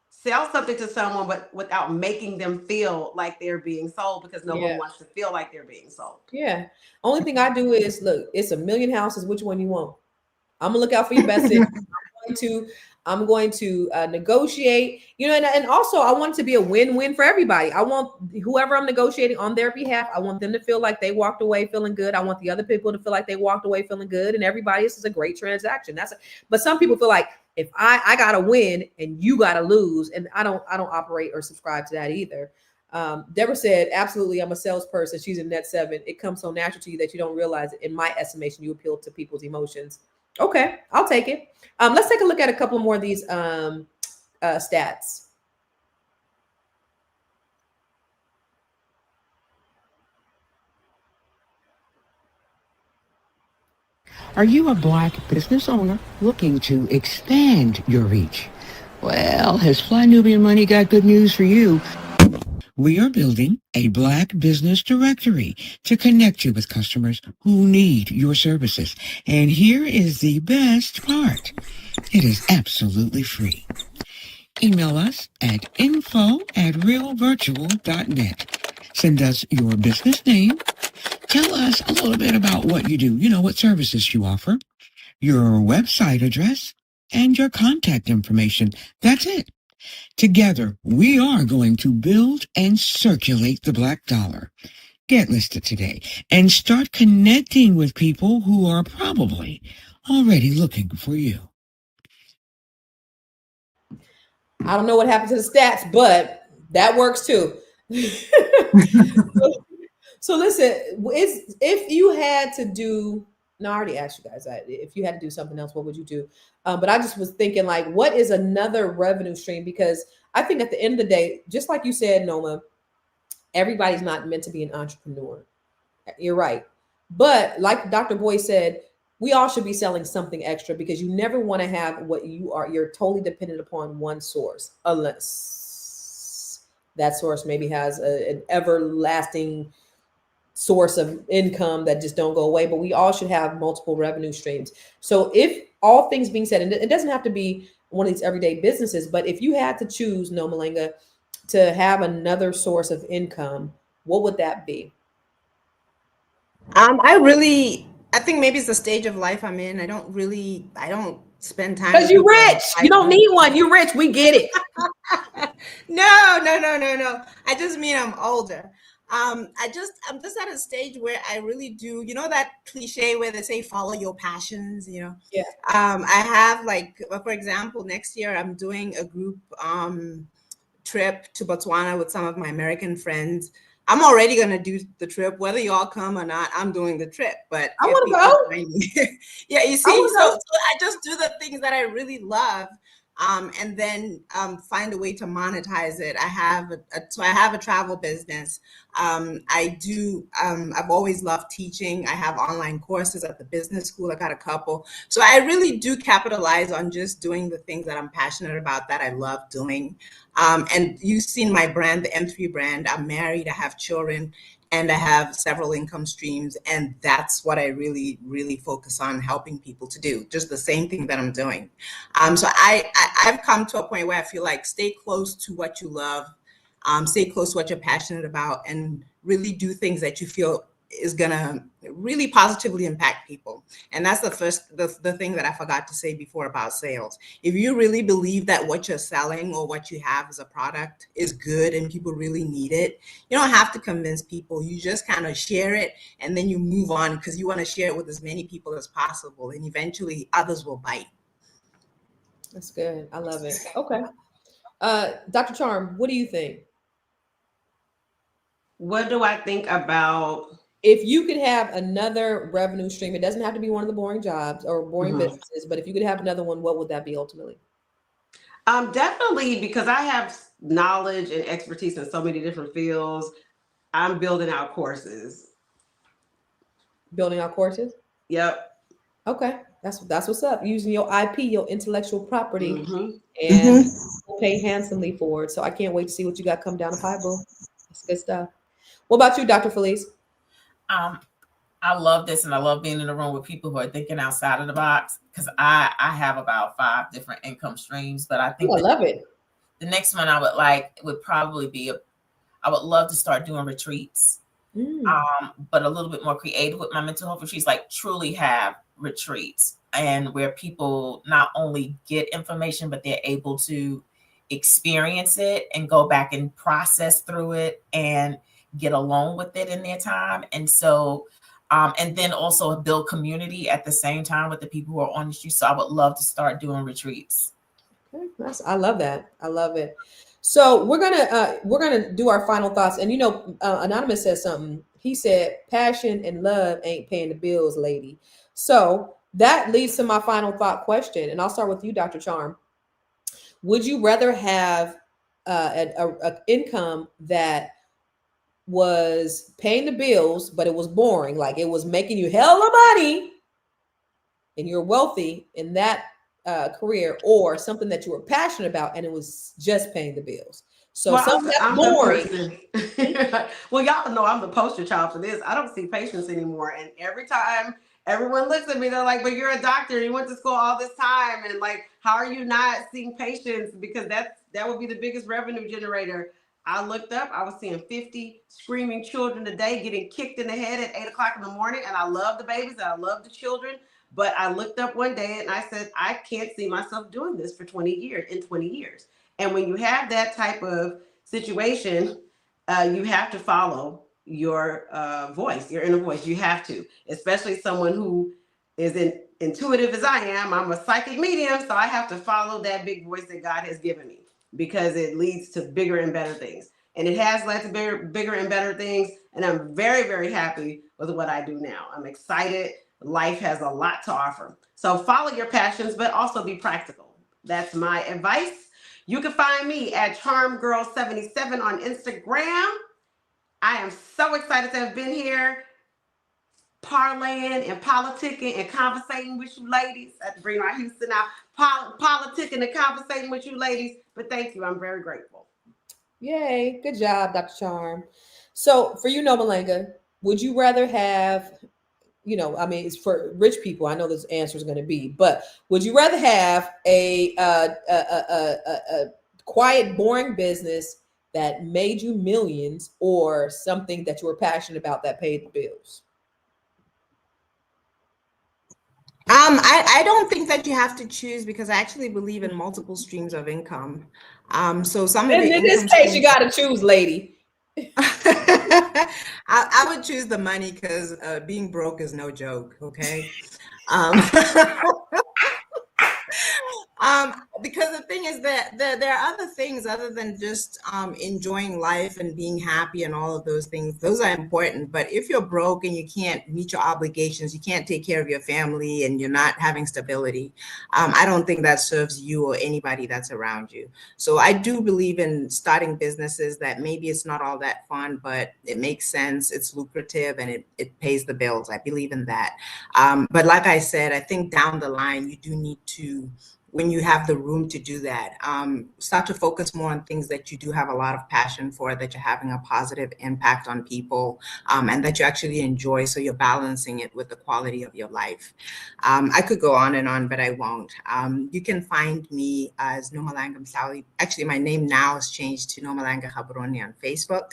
sell something to someone, but without making them feel like they're being sold, because no one wants to feel like they're being sold. Yeah. Only thing I do is look, it's a million houses. Which one you want? I'm gonna look out for your best interest. I'm going to negotiate, and also I want it to be a win-win for everybody. I want whoever I'm negotiating on their behalf, I want them to feel like they walked away feeling good. I want the other people to feel like they walked away feeling good, and everybody, this is a great transaction. But some people feel like if I gotta win and you gotta lose, and I don't operate or subscribe to that either. Deborah said, absolutely, I'm a salesperson. She's in net 7. It comes so natural to you that you don't realize it. In my estimation, you appeal to people's emotions. Okay, I'll take it. Let's take a look at a couple more of these stats. Are you a Black business owner looking to expand your reach? Well, has Fly Nubian Money got good news for you? We are building a Black business directory to connect you with customers who need your services. And here is the best part. It is absolutely free. Email us at info@realvirtual.net. Send us your business name. Tell us a little bit about what you do, what services you offer, your website address, and your contact information. That's it. Together, we are going to build and circulate the Black dollar. Get listed today and start connecting with people who are probably already looking for you. I don't know what happened to the stats, but that works too. So listen, if you had to do, no, I already asked you guys that. If you had to do something else, what would you do? But I just was thinking, like, what is another revenue stream? Because I think at the end of the day, just like you said, Noma, everybody's not meant to be an entrepreneur. You're right. But like Dr. Boy said, we all should be selling something extra, because you never want to have what you're totally dependent upon one source, unless that source maybe has an everlasting source of income that just don't go away. But we all should have multiple revenue streams. So if all things being said, and it doesn't have to be one of these everyday businesses, but if you had to choose, Nomalanga, to have another source of income, what would that be? I think maybe it's the stage of life I'm in. I don't spend time. Because you're rich. You don't need one. You're rich. We get it. No. I just mean I'm older. I'm just at a stage where I really do, that cliche where they say follow your passions, Yeah. I have, like, for example, next year I'm doing a group trip to Botswana with some of my American friends. I'm already going to do the trip, whether y'all come or not. I'm doing the trip, but I want to go. Yeah, you see, so I just do the things that I really love, and then find a way to monetize it. I have a travel business. I've always loved teaching. I have online courses at the business school. I got a couple. So I really do capitalize on just doing the things that I'm passionate about, that I love doing. And you've seen my brand, the M3 brand. I'm married, I have children, and I have several income streams. And that's what I really, really focus on helping people to do, just the same thing that I'm doing. So I've come to a point where I feel like stay close to what you love, stay close to what you're passionate about, and really do things that you feel is gonna really positively impact people. And that's the thing that I forgot to say before about sales. If you really believe that what you're selling or what you have as a product is good and people really need it, you don't have to convince people. You just kind of share it and then you move on, because you want to share it with as many people as possible, and eventually others will bite. That's good. I love it. Okay. Dr. Charm, what do you think? What do I think about if you could have another revenue stream, it doesn't have to be one of the boring jobs or boring businesses, but if you could have another one, what would that be ultimately? Definitely, because I have knowledge and expertise in so many different fields. I'm building out courses. Building out courses? Yep. Okay, that's what's up. Using your IP, your intellectual property, Mm-hmm. and we'll pay handsomely for it. So I can't wait to see what you got come down the pipe, boo. That's good stuff. What about you, Dr. Felice? I love this, and I love being in the room with people who are thinking outside of the box, because I have about 5 different income streams, but I think I love it. The next one I would like would probably be I would love to start doing retreats, but a little bit more creative with my mental health retreats, like truly have retreats, and where people not only get information, but they're able to experience it and go back and process through it and get alone with it in their time. And so, and then also build community at the same time with the people who are on the street. So I would love to start doing retreats. Okay, I love that. I love it. So we're gonna do our final thoughts. And Anonymous says something. He said, "Passion and love ain't paying the bills, lady." So that leads to my final thought question, and I'll start with you, Dr. Charm. Would you rather have an income that was paying the bills, but it was boring, like it was making you hella money, and you're wealthy in that career, or something that you were passionate about and it was just paying the bills? So something that's boring. Well, y'all know I'm the poster child for this. I don't see patients anymore, and every time everyone looks at me, they're like, "But you're a doctor. You went to school all this time, and like, how are you not seeing patients? Because that would be the biggest revenue generator." I looked up, I was seeing 50 screaming children a day getting kicked in the head at 8 o'clock in the morning. And I love the babies and I love the children. But I looked up one day and I said, I can't see myself doing this for 20 years. And when you have that type of situation, you have to follow your voice, your inner voice. You have to, especially someone who is intuitive as I am. I'm a psychic medium, so I have to follow that big voice that God has given me, because it leads to bigger and better things. And it has led to bigger and better things. And I'm very, very happy with what I do now. I'm excited. Life has a lot to offer. So follow your passions, but also be practical. That's my advice. You can find me at CharmGirl77 on Instagram. I am so excited to have been here, parlaying and politicking and conversating with you ladies. I have to bring my Houston out. Politicking and conversating with you ladies. But thank you. I'm very grateful. Yay. Good job, Dr. Charm. So for you, Nomalanga, would you rather have, it's for rich people, I know this answer is going to be, but would you rather have a quiet, boring business that made you millions, or something that you were passionate about that paid the bills? I don't think that you have to choose, because I actually believe in multiple streams of income. So some of the in this case, you got to choose, lady. I would choose the money, because being broke is no joke. Okay. Because the thing is that there are other things other than just enjoying life and being happy and all of those things. Those are important. But if you're broke and you can't meet your obligations, you can't take care of your family, and you're not having stability, I don't think that serves you or anybody that's around you. So I do believe in starting businesses that maybe it's not all that fun, but it makes sense, it's lucrative, and it pays the bills. I believe in that. But like I said, I think down the line, you do need to, when you have the room to do that, start to focus more on things that you do have a lot of passion for, that you're having a positive impact on people, and that you actually enjoy. So you're balancing it with the quality of your life. I could go on and on, but I won't. You can find me as Nomalanga Msawi. Actually, my name now has changed to Nomalanga Habroni on Facebook.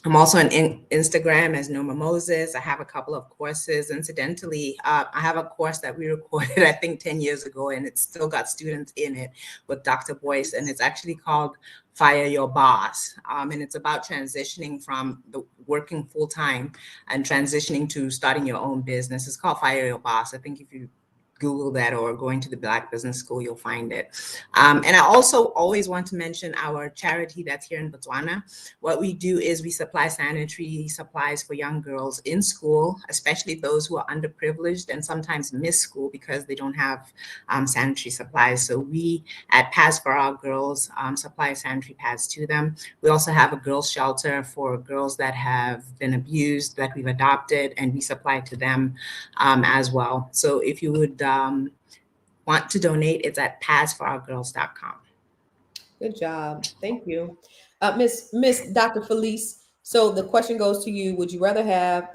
I'm also on Instagram as Noma Moses. I have a couple of courses. Incidentally, I have a course that we recorded, I think 10 years ago, and it's still got students in it with Dr. Boyce, and it's actually called Fire Your Boss. And it's about transitioning from working full-time and transitioning to starting your own business. It's called Fire Your Boss. I think if you Google that or going to the Black Business School, you'll find it. And I also always want to mention our charity that's here in Botswana. What we do is we supply sanitary supplies for young girls in school, especially those who are underprivileged and sometimes miss school because they don't have sanitary supplies. So we at Pads for Our Girls supply sanitary pads to them. We also have a girls' shelter for girls that have been abused that we've adopted, and we supply to them as well. So if you would want to donate, it's at padsforourgirls.com. Good job. Thank you. Miss Dr. Felice. So the question goes to you. Would you rather have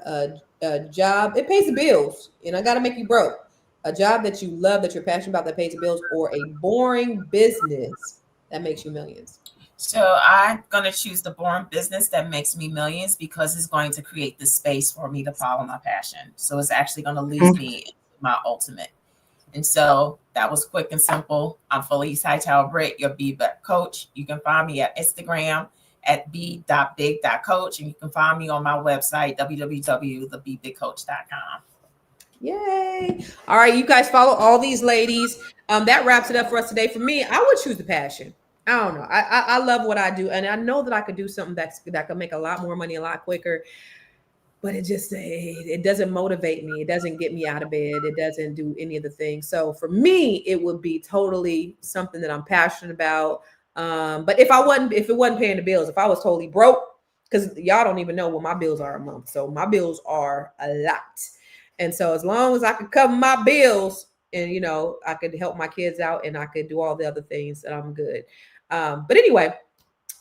a job, it pays the bills, and I got to make you broke, a job that you love, that you're passionate about, that pays the bills, or a boring business that makes you millions? So I'm going to choose the boring business that makes me millions because it's going to create the space for me to follow my passion. So it's actually going to lead me into my ultimate. And so that was quick and simple. I'm Felice Hightower Britt, your B-Big coach. You can find me at Instagram at b.big.coach, and you can find me on my website, www.thebebigcoach.com. Yay. All right, you guys follow all these ladies. That wraps it up for us today. For me, I would choose the passion. I don't know. I love what I do, and I know that I could do something that could make a lot more money a lot quicker. But it doesn't motivate me. It doesn't get me out of bed. It doesn't do any of the things. So for me, it would be totally something that I'm passionate about. But if it wasn't paying the bills, if I was totally broke, because y'all don't even know what my bills are a month. So my bills are a lot. And so as long as I could cover my bills and, I could help my kids out and I could do all the other things, that I'm good. But anyway,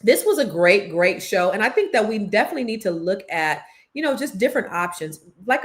this was a great, great show. And I think that we definitely need to look at, just different options. Like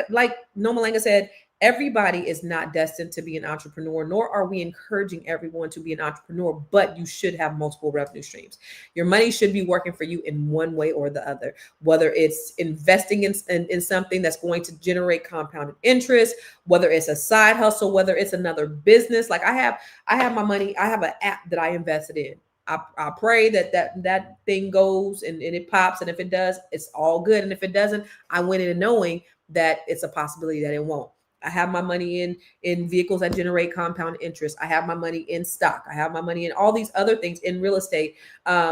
Nomalanga said, everybody is not destined to be an entrepreneur, nor are we encouraging everyone to be an entrepreneur, but you should have multiple revenue streams. Your money should be working for you in one way or the other, whether it's investing in something that's going to generate compounded interest, whether it's a side hustle, whether it's another business. Like I have my money, I have an app that I invested in. I pray that thing goes and it pops. And if it does, it's all good. And if it doesn't, I went in knowing that it's a possibility that it won't. I have my money in vehicles that generate compound interest. I have my money in stock. I have my money in all these other things in real estate.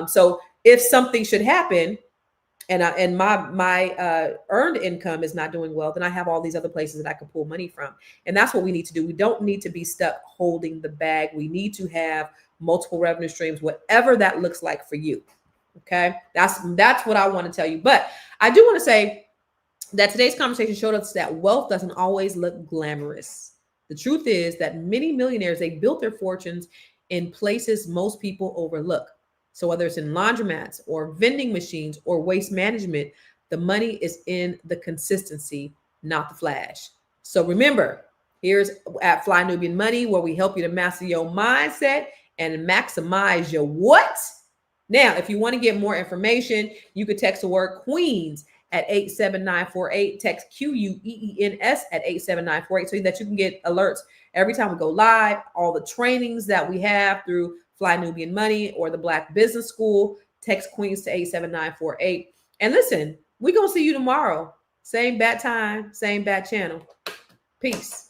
So if something should happen and my earned income is not doing well, then I have all these other places that I can pull money from. And that's what we need to do. We don't need to be stuck holding the bag. We need to have multiple revenue streams, whatever that looks like for you. Okay. That's what I want to tell you. But I do want to say that today's conversation showed us that wealth doesn't always look glamorous. The truth is that many millionaires, they built their fortunes in places most people overlook. So whether it's in laundromats or vending machines or waste management, the money is in the consistency, not the flash. So remember, here's at Fly Nubian Money, where we help you to master your mindset and maximize your what? Now, if you want to get more information, you could text the word Queens at 87948. Text QUEENS at 87948 so that you can get alerts every time we go live. All the trainings that we have through Fly Nubian Money or the Black Business School. Text Queens to 87948. And listen, we're going to see you tomorrow. Same bat time, same bat channel. Peace.